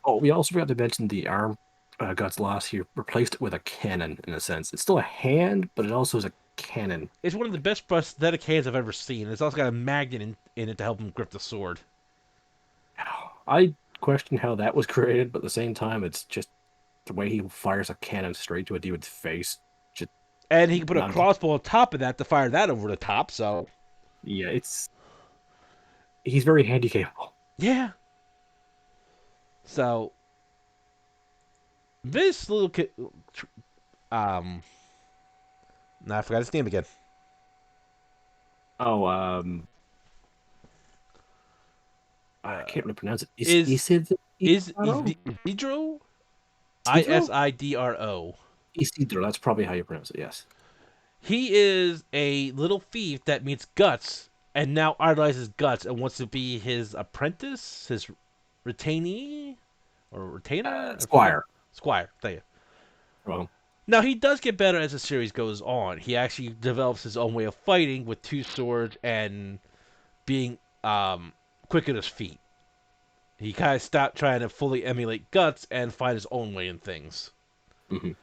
[SPEAKER 2] Oh, we also forgot to mention the arm Guts lost. He replaced it with a cannon in a sense. It's still a hand, but it also is a cannon.
[SPEAKER 1] It's one of the best prosthetic hands I've ever seen. It's also got a magnet in it to help him grip the sword.
[SPEAKER 2] I question how that was created, but at the same time, it's just the way he fires a cannon straight to a demon's face. Just
[SPEAKER 1] And he can put a
[SPEAKER 2] not.
[SPEAKER 1] crossbow on top of that to fire that over the top, so.
[SPEAKER 2] Yeah, it's he's very handy capable.
[SPEAKER 1] Yeah. So, this little kid. Um. Nah, I forgot his name again.
[SPEAKER 2] Oh, I
[SPEAKER 1] Uh,
[SPEAKER 2] can't really pronounce it.
[SPEAKER 1] is
[SPEAKER 2] Isidro?
[SPEAKER 1] Isidro?
[SPEAKER 2] Isidro?
[SPEAKER 1] Isidro.
[SPEAKER 2] Isidro. That's probably how you pronounce it. Yes.
[SPEAKER 1] He is a little thief that meets Guts and now idolizes Guts and wants to be his apprentice, his retainee or retainer. I forget.
[SPEAKER 2] Squire.
[SPEAKER 1] Squire. Thank you.
[SPEAKER 2] Well,
[SPEAKER 1] Now he does get better as the series goes on. He actually develops his own way of fighting with two swords and being quick at his feet. He kind of stopped trying to fully emulate Guts and find his own way in things.
[SPEAKER 2] mhm.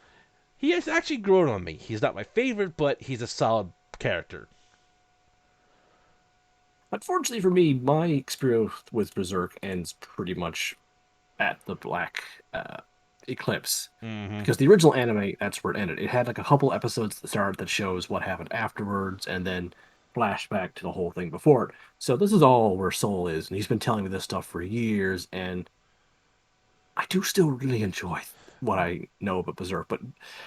[SPEAKER 1] He has actually grown on me. He's not my favorite, but he's a solid character.
[SPEAKER 2] Unfortunately for me, my experience with Berserk ends pretty much at the Black Eclipse.
[SPEAKER 1] Mm-hmm.
[SPEAKER 2] Because the original anime, that's where it ended. It had like a couple episodes at the start that shows what happened afterwards, and then flashback to the whole thing before it. So this is all where Soul is, and he's been telling me this stuff for years, and I do still really enjoy what I know about Berserk. But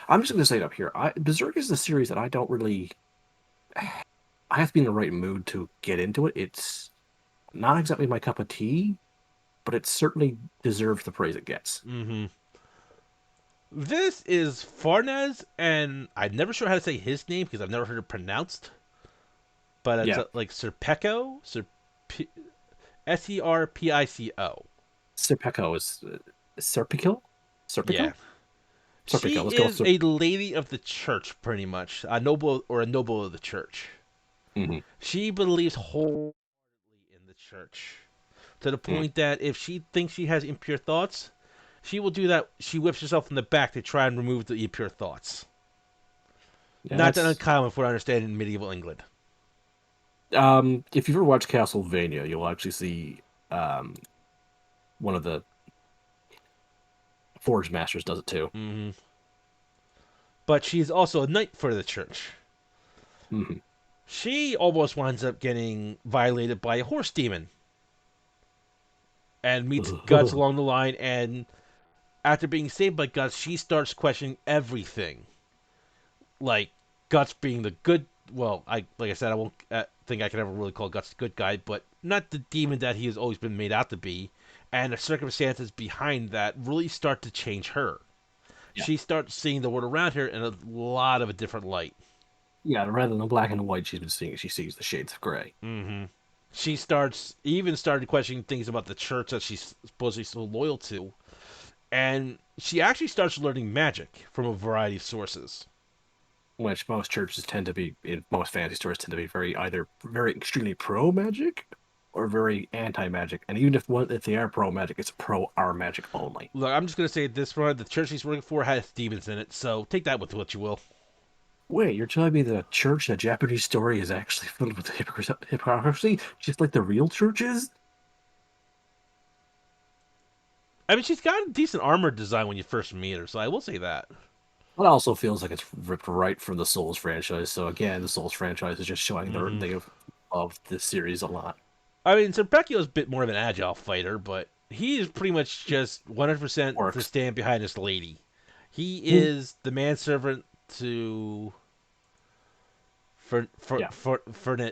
[SPEAKER 2] I'm just going to say it up here. Berserk is a series that I don't really. I have to be in the right mood to get into it. It's not exactly my cup of tea, but it certainly deserves the praise it gets.
[SPEAKER 1] Mm-hmm. This is Farnez, and I'm never sure how to say his name because I've never heard it pronounced. But it's
[SPEAKER 2] Yeah,
[SPEAKER 1] like Serpico, Serpico.
[SPEAKER 2] Serpico is Serpico?
[SPEAKER 1] Yeah,
[SPEAKER 2] Serpico?
[SPEAKER 1] she
[SPEAKER 2] Serpico. Let's go with
[SPEAKER 1] is a lady of the church, pretty much a noble or a noble of the church.
[SPEAKER 2] Mhm.
[SPEAKER 1] She believes wholeheartedly in the church to the
[SPEAKER 2] Mm.
[SPEAKER 1] point that if she thinks she has impure thoughts, she will do that. She whips herself in the back to try and remove the impure thoughts.
[SPEAKER 2] Yeah,
[SPEAKER 1] Not that
[SPEAKER 2] that's
[SPEAKER 1] uncommon for what I understand in medieval England.
[SPEAKER 2] if you've ever watched Castlevania, you'll actually see um one of the Forge Masters does it too.
[SPEAKER 1] Hmm. But she's also a knight for the church.
[SPEAKER 2] Hmm.
[SPEAKER 1] She almost winds up getting violated by a horse demon and meets Guts along the line. And after being saved by Guts, she starts questioning everything. Like Guts being the good. Well, I like I said, I won't think I can ever really call Guts the good guy, but not the demon that he has always been made out to be. And the circumstances behind that really start to change her.
[SPEAKER 2] Yeah.
[SPEAKER 1] She starts seeing the world around her in a lot of a different light.
[SPEAKER 2] Yeah, rather than the black and white she's been seeing, she sees the shades of gray.
[SPEAKER 1] Mm-hmm. She started questioning things about the church that she's supposedly so loyal to, and she actually starts learning magic from a variety of sources.
[SPEAKER 2] Which most churches tend to be, in most fantasy stories, tend to be very either very extremely pro magic or very anti magic. And even if they are pro magic, it's pro our magic only.
[SPEAKER 1] Look, I'm just gonna say this one: the church she's working for has demons in it, so take that with what you will.
[SPEAKER 2] Wait, you're telling me the church, a Japanese story, is actually filled with hypocrisy, just like the real church is?
[SPEAKER 1] I mean, she's got a decent armor design when you first meet her, so I will say that.
[SPEAKER 2] It also feels like it's ripped right from the Souls franchise. So again, the Souls franchise is just showing
[SPEAKER 1] Mm-hmm.
[SPEAKER 2] they have loved this series a lot.
[SPEAKER 1] I mean, Serpecchio's a bit more of an agile fighter, but he is pretty much just 100% to
[SPEAKER 2] Works.
[SPEAKER 1] stand behind this lady. He
[SPEAKER 2] Hmm.
[SPEAKER 1] is the manservant to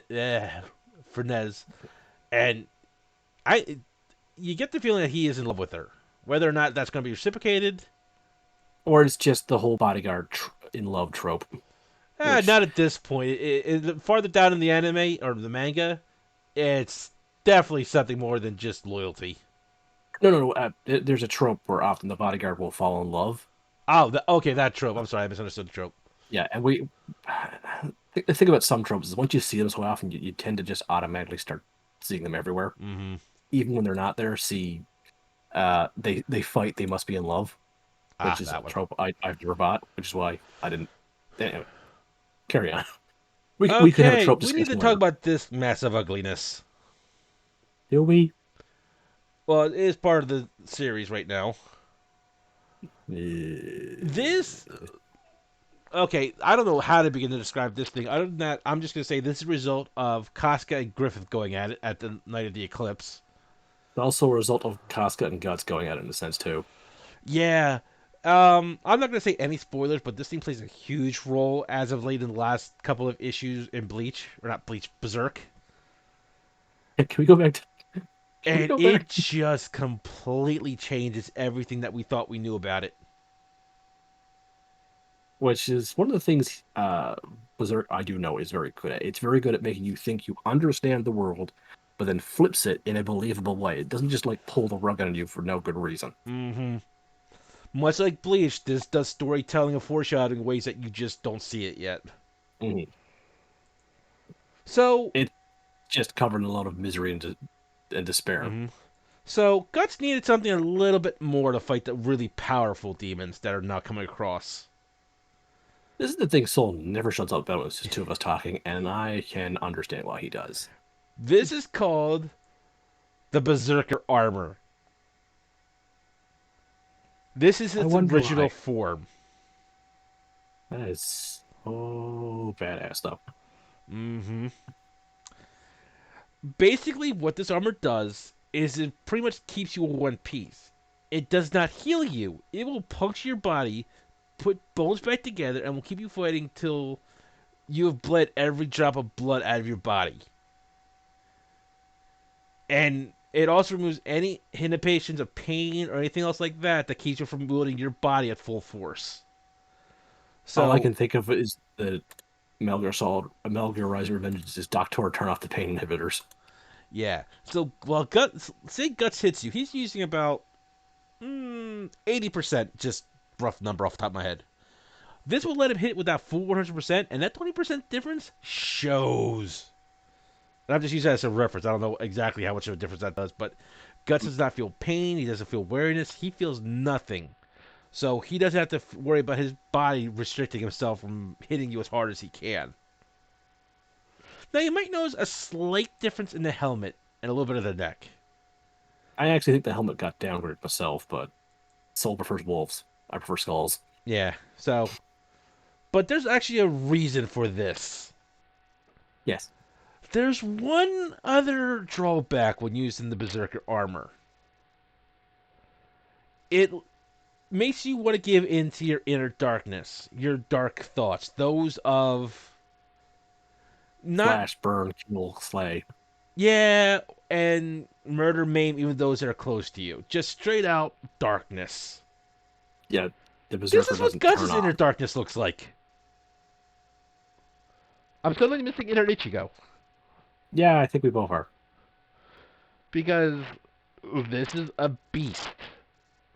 [SPEAKER 2] Yeah.
[SPEAKER 1] Fernez, and I you get the feeling that he is in love with her. Whether or not that's going to be reciprocated,
[SPEAKER 2] Or it's just the whole bodyguard in love trope, which
[SPEAKER 1] not at this point. Farther down in the anime or the manga, it's definitely something more than just loyalty.
[SPEAKER 2] no. There's a trope where often the bodyguard will fall in love.
[SPEAKER 1] Oh, okay, that trope. I'm sorry, I misunderstood the trope.
[SPEAKER 2] Yeah, and the thing about some tropes is once you see them so often, you tend to just automatically start seeing them everywhere,
[SPEAKER 1] Mm-hmm.
[SPEAKER 2] even when they're not there. See, they fight, they must be in love, which
[SPEAKER 1] Ah,
[SPEAKER 2] is a
[SPEAKER 1] that one.
[SPEAKER 2] trope I've never bought, which is why I didn't. Anyway, carry on. We could have a
[SPEAKER 1] Okay,
[SPEAKER 2] trope
[SPEAKER 1] we need to
[SPEAKER 2] discussion
[SPEAKER 1] talk
[SPEAKER 2] later.
[SPEAKER 1] about this massive ugliness.
[SPEAKER 2] Do we?
[SPEAKER 1] Well, it is part of the series right now. This okay, I don't know how to begin to describe this thing. Other than that, I'm just gonna say this is a result of Casca and Griffith going at it at the night of the eclipse.
[SPEAKER 2] Also a result of Casca and Guts going at it in a sense too.
[SPEAKER 1] Yeah. I'm not gonna say any spoilers, but this thing plays a huge role as of late in the last couple of issues in Bleach, or not Bleach, Berserk,
[SPEAKER 2] Can we go back to? Can we
[SPEAKER 1] and
[SPEAKER 2] go
[SPEAKER 1] it
[SPEAKER 2] back?
[SPEAKER 1] just completely changes everything that we thought we knew about it.
[SPEAKER 2] which is one of the things Berserk I do know is very good at. It's very good at making you think you understand the world, but then flips it in a believable way. It doesn't just like pull the rug on you for no good reason.
[SPEAKER 1] Mm-hmm. Much like Bleach, this does storytelling and foreshadowing in ways that you just don't see it yet.
[SPEAKER 2] Mhm.
[SPEAKER 1] So,
[SPEAKER 2] It's just covered in a lot of misery and despair.
[SPEAKER 1] mhm. So Guts needed something a little bit more to fight the really powerful demons that are now coming across.
[SPEAKER 2] This is the thing Soul never shuts up about when it's just two of us talking, and I can understand why he does.
[SPEAKER 1] This is called the Berserker armor. This is
[SPEAKER 2] I
[SPEAKER 1] its
[SPEAKER 2] wonder
[SPEAKER 1] original
[SPEAKER 2] why.
[SPEAKER 1] form.
[SPEAKER 2] That is so badass, though.
[SPEAKER 1] Mm-hmm. Basically, what this armor does is it pretty much keeps you in one piece. It does not heal you. It will puncture your body, put bones back together, and will keep you fighting till you have bled every drop of blood out of your body. And it also removes any inhibitions of pain or anything else like that that keeps you from wielding your body at full force.
[SPEAKER 2] All I
[SPEAKER 1] So
[SPEAKER 2] can think of is the Metal Gear Rising Revengeance is Doctor turn off the pain inhibitors.
[SPEAKER 1] yeah. So while Guts say Guts hits you, he's using about 80%, just rough number off the top of my head. This will let him hit without full 100%, and that 20% difference shows. And I'm just using that as a reference. I don't know exactly how much of a difference that does, but Guts does not feel pain. He doesn't feel weariness. He feels nothing. So he doesn't have to worry about his body restricting himself from hitting you as hard as he can. Now you might notice a slight difference in the helmet and a little bit of the neck.
[SPEAKER 2] I actually think the helmet got downgraded myself, but Soul prefers wolves. I prefer skulls.
[SPEAKER 1] Yeah. So, but there's actually a reason for this.
[SPEAKER 2] Yes.
[SPEAKER 1] There's one other drawback when using the Berserker armor. It makes you want to give in to your inner darkness, your dark thoughts, those of not,
[SPEAKER 2] Slash, burn, kill, slay.
[SPEAKER 1] yeah, and murder, maim, even those that are close to you. Just straight out darkness.
[SPEAKER 2] Yeah, the
[SPEAKER 1] This
[SPEAKER 2] Berserker
[SPEAKER 1] is what
[SPEAKER 2] doesn't turn
[SPEAKER 1] Guts' inner
[SPEAKER 2] on.
[SPEAKER 1] darkness looks like. I'm totally missing inner Ichigo
[SPEAKER 2] Yeah, I think we both are.
[SPEAKER 1] because this is a beast,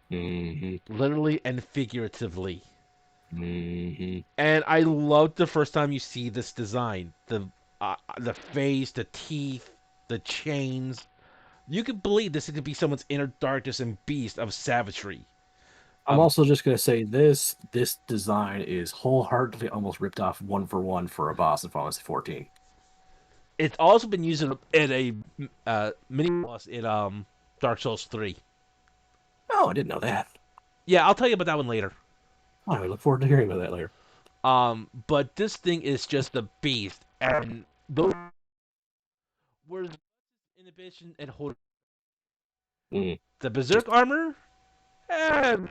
[SPEAKER 2] Hmm.
[SPEAKER 1] literally and figuratively.
[SPEAKER 2] Hmm.
[SPEAKER 1] And I loved the first time you see this design, the face, the teeth, the chains. You could believe this could be someone's inner darkness and beast of savagery.
[SPEAKER 2] I'm
[SPEAKER 1] Of
[SPEAKER 2] also just gonna say this design is wholeheartedly almost ripped off one for one for a boss in Final Fantasy 14.
[SPEAKER 1] it's also been used in a mini boss in Dark Souls 3.
[SPEAKER 2] Oh, I didn't know that.
[SPEAKER 1] Yeah, I'll tell you about that one later.
[SPEAKER 2] Oh, I look forward to hearing about that later.
[SPEAKER 1] But this thing is just a beast, and those were inhibition and hold.
[SPEAKER 2] Mm,
[SPEAKER 1] The Berserk
[SPEAKER 2] just
[SPEAKER 1] armor,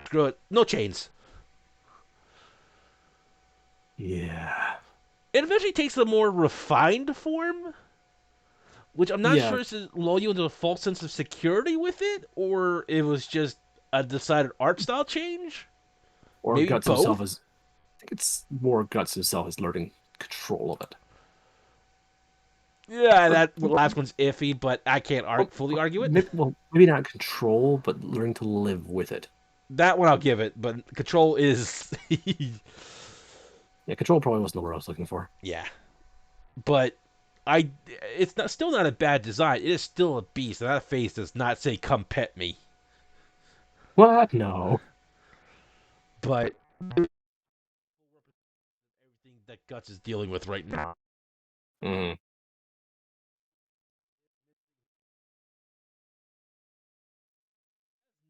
[SPEAKER 1] screw it, no chains.
[SPEAKER 2] yeah,
[SPEAKER 1] It eventually takes a more refined form, which I'm not
[SPEAKER 2] yeah.
[SPEAKER 1] sure is to lull you into a false sense of security with it, or it was just a decided art style change.
[SPEAKER 2] Or
[SPEAKER 1] Maybe
[SPEAKER 2] Guts himself
[SPEAKER 1] both.
[SPEAKER 2] is. I think it's more Guts himself is learning control of it.
[SPEAKER 1] Yeah,
[SPEAKER 2] Or,
[SPEAKER 1] that last one's iffy, but I can't fully argue it.
[SPEAKER 2] maybe not control, but learning to live with it.
[SPEAKER 1] That one I'll give it, but control is,
[SPEAKER 2] Yeah, control probably wasn't the word I was looking for.
[SPEAKER 1] yeah. But I, it's not still not a bad design. It is still a beast, and that face does not say "come pet me."
[SPEAKER 2] What? No.
[SPEAKER 1] But everything that Guts is dealing with right now,
[SPEAKER 2] Mm.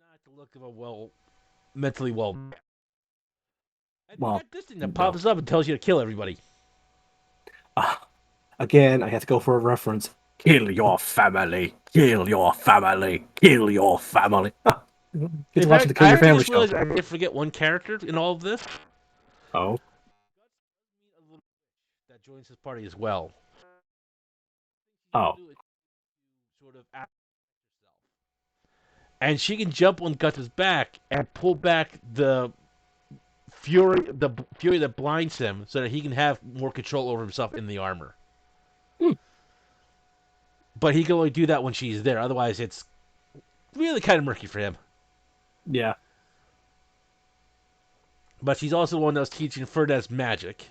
[SPEAKER 1] not the look of a mentally well. And they
[SPEAKER 2] Well,
[SPEAKER 1] got this thing that
[SPEAKER 2] no.
[SPEAKER 1] pops up and tells you to kill everybody.
[SPEAKER 2] Uh, Again, I have to go for a reference. Kill your family. Kill your family. Kill your family. Get
[SPEAKER 1] In
[SPEAKER 2] to watching
[SPEAKER 1] fact,
[SPEAKER 2] the Kill
[SPEAKER 1] I
[SPEAKER 2] Your
[SPEAKER 1] actually
[SPEAKER 2] Family
[SPEAKER 1] just
[SPEAKER 2] show.
[SPEAKER 1] realized I did forget one character in all of this.
[SPEAKER 2] Oh.
[SPEAKER 1] That joins his party as well.
[SPEAKER 2] Oh.
[SPEAKER 1] Sort of act herself. And she can jump on Guts' back and pull back the fury that blinds him, so that he can have more control over himself in the armor.
[SPEAKER 2] Hmm.
[SPEAKER 1] But he can only do that when she's there. Otherwise, it's really kind of murky for him.
[SPEAKER 2] Yeah.
[SPEAKER 1] But she's also the one that's teaching Ferdez magic.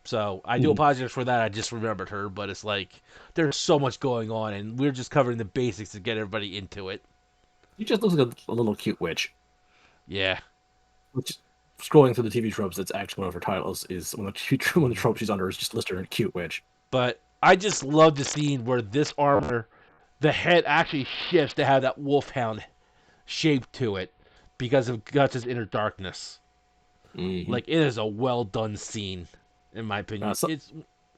[SPEAKER 1] So I do
[SPEAKER 2] Mhm.
[SPEAKER 1] apologize for that. I just remembered her, but it's like there's so much going on, and we're just covering the basics to get everybody into it.
[SPEAKER 2] She just looks like a little cute witch.
[SPEAKER 1] Yeah.
[SPEAKER 2] Which, scrolling through the TV tropes, that's actually one of her titles. Is one of the
[SPEAKER 1] Mhm.
[SPEAKER 2] tropes she's under is just listed her cute witch.
[SPEAKER 1] But I just love the scene where this armor, the head actually shifts to have that wolfhound shape to it because of Guts' inner darkness.
[SPEAKER 2] Hmm.
[SPEAKER 1] Like it is a well done scene, in my opinion.
[SPEAKER 2] So,
[SPEAKER 1] It's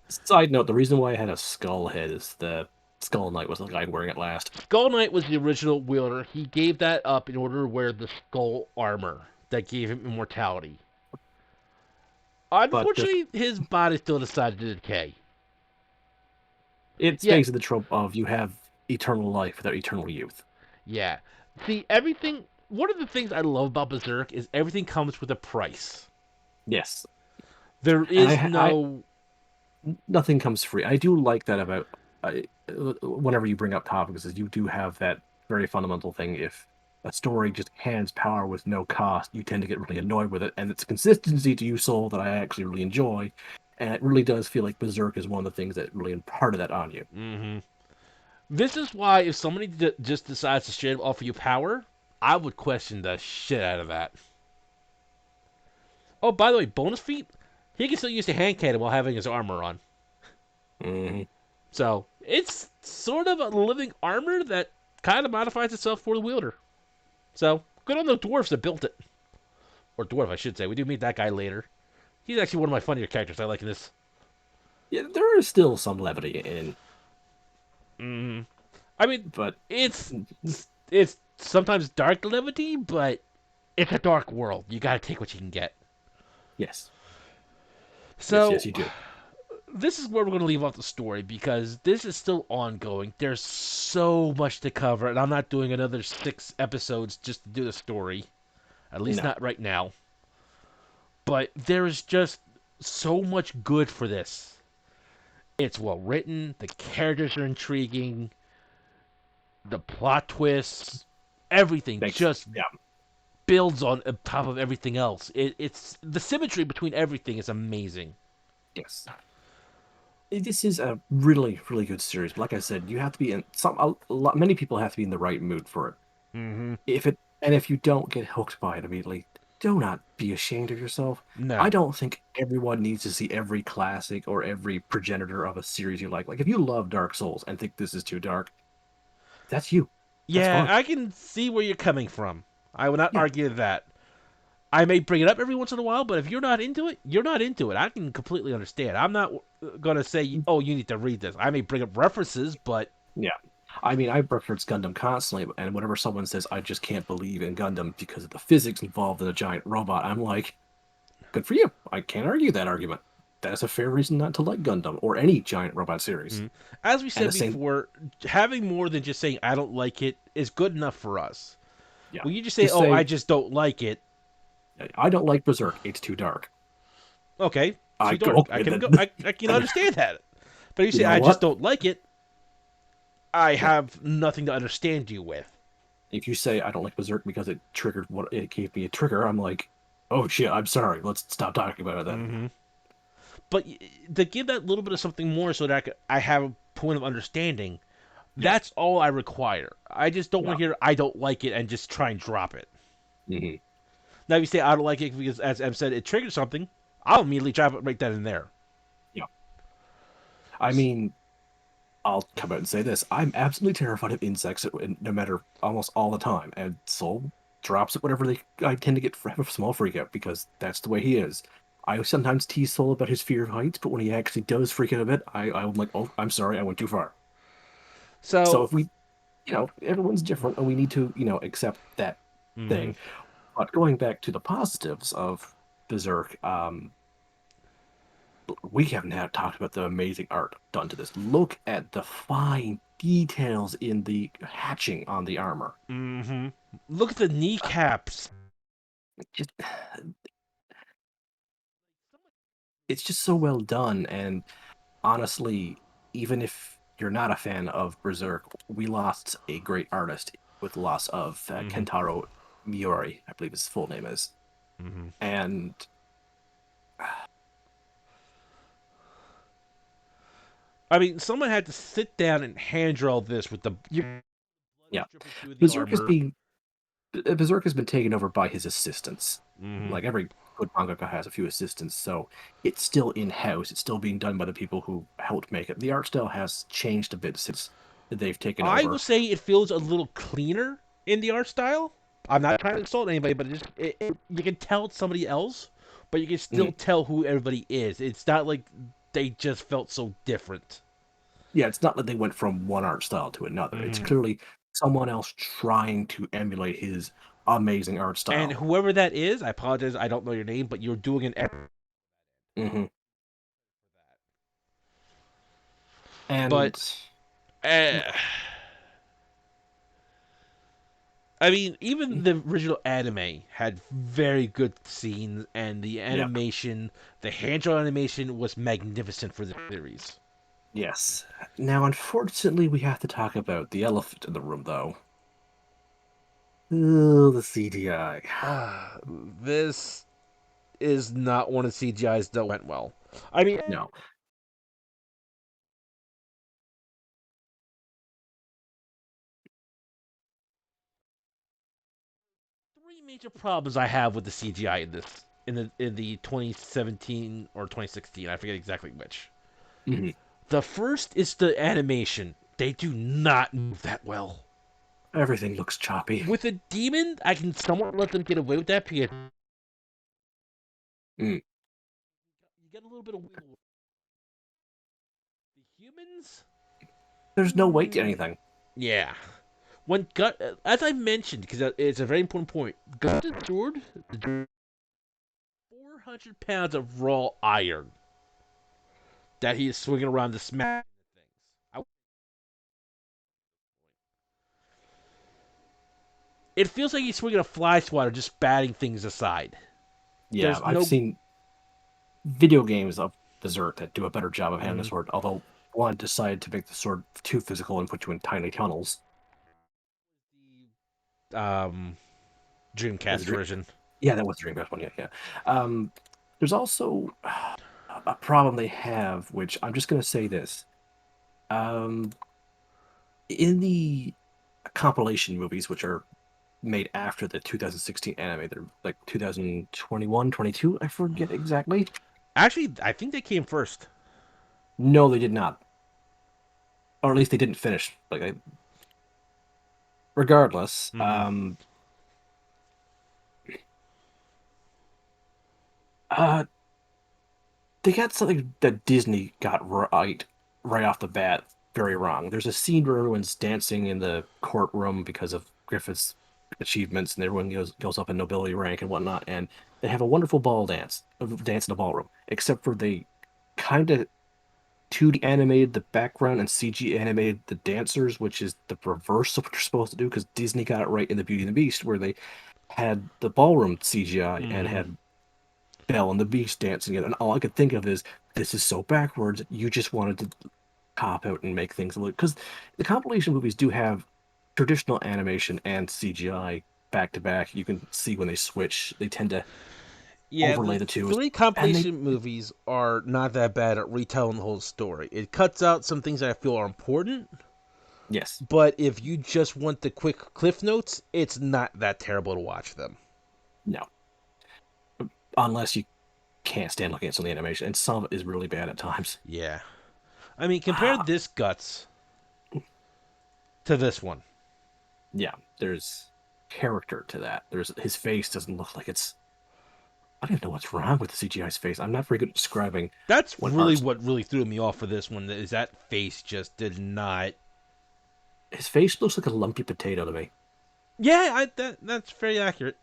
[SPEAKER 2] side note: the reason why I had a skull head is the Skull Knight was the guy wearing it last.
[SPEAKER 1] Skull Knight was the original wielder. He gave that up in order to wear the skull armor that gave him immortality.
[SPEAKER 2] But just
[SPEAKER 1] Unfortunately, his body still decided to decay.
[SPEAKER 2] it
[SPEAKER 1] Yeah,
[SPEAKER 2] stays in the trope of you have eternal life without eternal youth.
[SPEAKER 1] yeah. See, everything. One of the things I love about Berserk is everything comes with a price.
[SPEAKER 2] Yes,
[SPEAKER 1] There
[SPEAKER 2] and
[SPEAKER 1] is no.
[SPEAKER 2] nothing comes free. I do like that about whenever you bring up topics, is you do have that very fundamental thing. If a story just hands power with no cost, you tend to get really annoyed with it, and it's consistency to you, soul, that I actually really enjoy, and it really does feel like Berserk is one of the things that really imparted that on you.
[SPEAKER 1] Hmm. This is why if somebody just decides to straight up offer you power, I would question the shit out of that. Oh, by the way, bonus feat, he can still use the hand cannon while having his armor on.
[SPEAKER 2] Hmm.
[SPEAKER 1] So it's sort of a living armor that kind of modifies itself for the wielder. So good on the dwarves that built it, or dwarf, I should say. We do meet that guy later. He's actually one of my funnier characters. I like in this.
[SPEAKER 2] Yeah, there is still some levity in,
[SPEAKER 1] Mm. I mean,
[SPEAKER 2] but
[SPEAKER 1] it's it's sometimes dark levity, but it's a dark world. You got to take what you can get.
[SPEAKER 2] yes, yes,
[SPEAKER 1] So
[SPEAKER 2] you do.
[SPEAKER 1] this is where we're going to leave off the story because this is still ongoing. There's so much to cover, and I'm not doing another 6 episodes just to do the story. At least
[SPEAKER 2] No,
[SPEAKER 1] not right now. But there is just so much good for this. It's well written, the characters are intriguing, the plot twists, everything
[SPEAKER 2] thanks.
[SPEAKER 1] just
[SPEAKER 2] Yeah,
[SPEAKER 1] builds on top of everything else. It's the symmetry between everything is amazing.
[SPEAKER 2] yes. This is a really, really good series. But like I said, you have to be in some. Many people have to be in the right mood for it.
[SPEAKER 1] Mm-hmm.
[SPEAKER 2] If you don't get hooked by it immediately, do not be ashamed of yourself. I
[SPEAKER 1] No.
[SPEAKER 2] don't think everyone needs to see every classic or every progenitor of a series you like. Like if you love Dark Souls and think this is too dark, that's you. That's
[SPEAKER 1] Yeah,
[SPEAKER 2] fine.
[SPEAKER 1] I can see where you're coming from. I will not
[SPEAKER 2] Yeah.
[SPEAKER 1] argue that. I may bring it up every once in a while, but if you're not into it, you're not into it. I can completely understand. I'm not going to say, oh, you need to read this. I may bring up references, but
[SPEAKER 2] Yeah. I mean, I reference Gundam constantly, and whenever someone says, I just can't believe in Gundam because of the physics involved in a giant robot, I'm like, good for you. I can't argue that argument. That's a fair reason not to like Gundam or any giant robot series.
[SPEAKER 1] mm, as we
[SPEAKER 2] And the
[SPEAKER 1] said
[SPEAKER 2] same,
[SPEAKER 1] before, having more than just saying, I don't like it is good enough for us.
[SPEAKER 2] yeah.
[SPEAKER 1] When you just say,
[SPEAKER 2] Just
[SPEAKER 1] oh, I
[SPEAKER 2] say,
[SPEAKER 1] just don't like it,
[SPEAKER 2] I don't like Berserk. It's too dark.
[SPEAKER 1] okay,
[SPEAKER 2] I
[SPEAKER 1] too
[SPEAKER 2] go,
[SPEAKER 1] dark.
[SPEAKER 2] okay, then,
[SPEAKER 1] I can understand that. But you
[SPEAKER 2] you
[SPEAKER 1] say,
[SPEAKER 2] know
[SPEAKER 1] I just
[SPEAKER 2] what?
[SPEAKER 1] don't like it, I
[SPEAKER 2] No.
[SPEAKER 1] have nothing to understand you with.
[SPEAKER 2] If you say I don't like Berserk because it triggered what it gave me a trigger, I'm like, oh shit, I'm sorry. Let's stop talking about it then.
[SPEAKER 1] Mm-hmm. But to give that little bit of something more so that I have a point of understanding,
[SPEAKER 2] Yeah.
[SPEAKER 1] that's all I require. I just don't
[SPEAKER 2] Yeah.
[SPEAKER 1] want to hear I don't like it and just try and drop it.
[SPEAKER 2] Hmm.
[SPEAKER 1] Now, if you say I don't like it because, as Em said, it triggered something, I'll immediately drop it right then and there.
[SPEAKER 2] Yeah. I mean, I'll come out and say this. I'm absolutely terrified of insects no matter almost all the time. And Soul drops it whenever I tend to have a small freak out because that's the way he is. I sometimes tease Soul about his fear of heights, but when he actually does freak out a bit, I'm like, oh, I'm sorry, I went too far. So
[SPEAKER 1] So,
[SPEAKER 2] if we, everyone's different and we need to, accept that
[SPEAKER 1] mm-hmm,
[SPEAKER 2] thing. But going back to the positives of Berserk, we haven't had talked about the amazing art done to this. Look at the fine details in the hatching on the armor.
[SPEAKER 1] mm-hmm. Look at the kneecaps.
[SPEAKER 2] Just it's just so well done. And honestly, even if you're not a fan of Berserk, we lost a great artist with the loss of
[SPEAKER 1] Hmm.
[SPEAKER 2] Kentaro Miori, I believe his full name is.
[SPEAKER 1] Hmm.
[SPEAKER 2] And
[SPEAKER 1] I mean, someone had to sit down and hand draw this with the blood
[SPEAKER 2] yeah,
[SPEAKER 1] dripping through the
[SPEAKER 2] Berserk is
[SPEAKER 1] armor.
[SPEAKER 2] being Berserk has been taken over by his assistants.
[SPEAKER 1] Hmm.
[SPEAKER 2] Like every good mangaka has a few assistants, so it's still in house. It's still being done by the people who helped make it. The art style has changed a bit since they've taken
[SPEAKER 1] I will
[SPEAKER 2] over.
[SPEAKER 1] say it feels a little cleaner in the art style. I'm not trying to insult anybody, but you can tell it's somebody else, but you can still
[SPEAKER 2] Mm.
[SPEAKER 1] tell who everybody is. It's not like they just felt so different.
[SPEAKER 2] Yeah, it's not that they went from one art style to another. It's
[SPEAKER 1] Hmm.
[SPEAKER 2] clearly someone else trying to emulate his amazing art
[SPEAKER 1] And
[SPEAKER 2] style.
[SPEAKER 1] whoever that is, I apologize, I don't know your name, but you're doing an effort
[SPEAKER 2] Hmm.
[SPEAKER 1] for that. But
[SPEAKER 2] And
[SPEAKER 1] uh, I mean, even the original anime had very good scenes, and the
[SPEAKER 2] yeah,
[SPEAKER 1] animation, the hand-drawn animation, was magnificent for the series.
[SPEAKER 2] yes. Now, unfortunately, we have to talk about the elephant in the room, though. Oh, the CGI.
[SPEAKER 1] This is not one of CGI's that went well. I mean,
[SPEAKER 2] No.
[SPEAKER 1] three major problems I have with the CGI in this in the 2017 or 2016. I forget exactly which.
[SPEAKER 2] Mhm.
[SPEAKER 1] The first is the animation. They do not move that well.
[SPEAKER 2] Everything looks choppy.
[SPEAKER 1] With a demon, I can somewhat let them get away with that because
[SPEAKER 2] Mm.
[SPEAKER 1] you get a little bit of wiggle. The humans,
[SPEAKER 2] There's no weight to
[SPEAKER 1] hmm,
[SPEAKER 2] anything.
[SPEAKER 1] yeah. When gut, as I mentioned, because it's a very important point, Gundam Sword, 400 pounds of raw iron that he is swinging around to smash things. It feels like he's swinging a fly swatter, just batting things aside.
[SPEAKER 2] Yeah,
[SPEAKER 1] There's
[SPEAKER 2] I've
[SPEAKER 1] no.
[SPEAKER 2] seen video games of Berserk that do a better job of handling the
[SPEAKER 1] Mm,
[SPEAKER 2] sword, although one decided to make the sword too physical and put you in tiny tunnels.
[SPEAKER 1] um,
[SPEAKER 2] Was
[SPEAKER 1] Dreamcast
[SPEAKER 2] it Dream?
[SPEAKER 1] version.
[SPEAKER 2] Yeah, that was the Dreamcast one. Yeah, yeah. There's also a problem they have, which I'm just going to say this. Um, in the compilation movies, which are made after the 2016 anime, they're like 2021, 22. I forget exactly.
[SPEAKER 1] Actually, I think they came first.
[SPEAKER 2] No, they did not, or at least they didn't finish. Regardless,
[SPEAKER 1] Hmm.
[SPEAKER 2] uh, they got something that Disney got right off the bat very wrong. There's a scene where everyone's dancing in the courtroom because of Griffith's achievements, and everyone goes up in nobility rank and whatnot, and they have a wonderful ball dance in the ballroom. Except for they kind of 2D animated the background and CG animated the dancers, which is the reverse of what you're supposed to do, because Disney got it right in the Beauty and the Beast, where they had the ballroom CGI and
[SPEAKER 1] Hmm.
[SPEAKER 2] had Belle and the Beast dancing it, and all I could think of is this is so backwards. You just wanted to cop out and make things look because the compilation movies do have traditional animation and CGI back to back. You can see when they switch. They tend to
[SPEAKER 1] Yeah, the
[SPEAKER 2] overlay the two,
[SPEAKER 1] three
[SPEAKER 2] and they
[SPEAKER 1] compilation movies are not that bad at retelling the whole story. It cuts out some things that I feel are important,
[SPEAKER 2] yes,
[SPEAKER 1] but if you just want the quick cliff notes, it's not that terrible to watch them.
[SPEAKER 2] no, unless you can't stand looking at some of the animation, and some of it is really bad at times.
[SPEAKER 1] Yeah. I mean, compare this Guts to this one.
[SPEAKER 2] Yeah, there's character to that. There's his face doesn't look like it's. I don't even know what's wrong with the CGI's face. I'm not very good at describing
[SPEAKER 1] That's
[SPEAKER 2] when
[SPEAKER 1] really
[SPEAKER 2] art.
[SPEAKER 1] what really threw me off for this one. Is that face just did not.
[SPEAKER 2] His face looks like a lumpy potato to me.
[SPEAKER 1] Yeah, that's very accurate.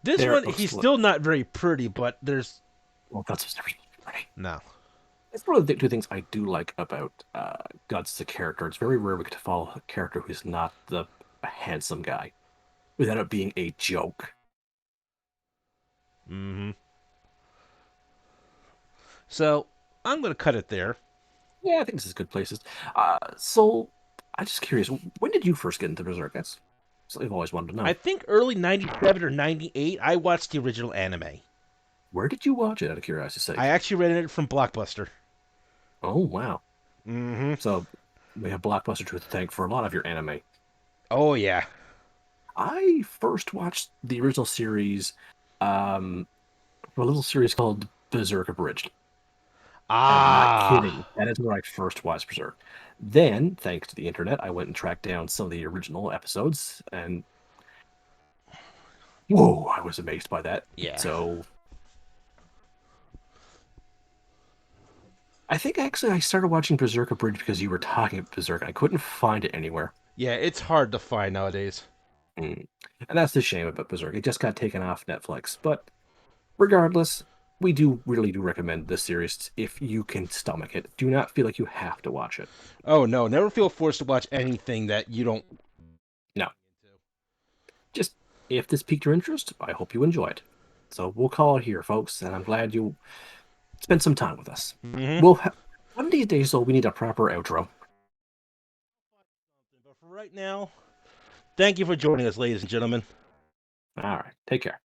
[SPEAKER 1] This
[SPEAKER 2] There
[SPEAKER 1] one,
[SPEAKER 2] it looks
[SPEAKER 1] he's
[SPEAKER 2] like.
[SPEAKER 1] still not very pretty, but there's
[SPEAKER 2] Well, Guts was never right.
[SPEAKER 1] no.
[SPEAKER 2] That's one of the two things I do like about Guts, the character. It's very rare we get to follow a character who's not the handsome guy without it being a joke.
[SPEAKER 1] Mm-hmm. So I'm going to cut it there.
[SPEAKER 2] Yeah, I think this is good places. So I'm just curious, when did you first get into Berserk? That's something I've always wanted to
[SPEAKER 1] I
[SPEAKER 2] know.
[SPEAKER 1] think early 97 or 98, I watched the original anime.
[SPEAKER 2] Where did you watch it, out of curiosity's
[SPEAKER 1] I
[SPEAKER 2] sake?
[SPEAKER 1] actually rented it from Blockbuster.
[SPEAKER 2] Oh, wow.
[SPEAKER 1] Mm-hmm.
[SPEAKER 2] So we have Blockbuster to thank for a lot of your anime.
[SPEAKER 1] Oh, yeah.
[SPEAKER 2] I first watched the original series, um, from a little series called Berserk Abridged. I am not
[SPEAKER 1] Ah.
[SPEAKER 2] kidding. That is where I first watched Berserk. Then, thanks to the internet, I went and tracked down some of the original episodes, and whoa, I was amazed by that.
[SPEAKER 1] Yeah.
[SPEAKER 2] So I think actually I started watching Berserk Abridged because you were talking about Berserk. I couldn't find it anywhere.
[SPEAKER 1] Yeah, it's hard to find nowadays.
[SPEAKER 2] Mm. And that's the shame about Berserk. It just got taken off Netflix. But regardless, we really do recommend this series if you can stomach it. Do not feel like you have to watch it.
[SPEAKER 1] Oh, no. Never feel forced to watch anything that you don't.
[SPEAKER 2] No, just if this piqued your interest, I hope you enjoy it. So we'll call it here, folks, and I'm glad you spent some time with us.
[SPEAKER 1] Mm-hmm.
[SPEAKER 2] We'll one of these days, though, we need a proper outro.
[SPEAKER 1] But for right now, thank you for joining us, ladies and gentlemen.
[SPEAKER 2] All right, take care.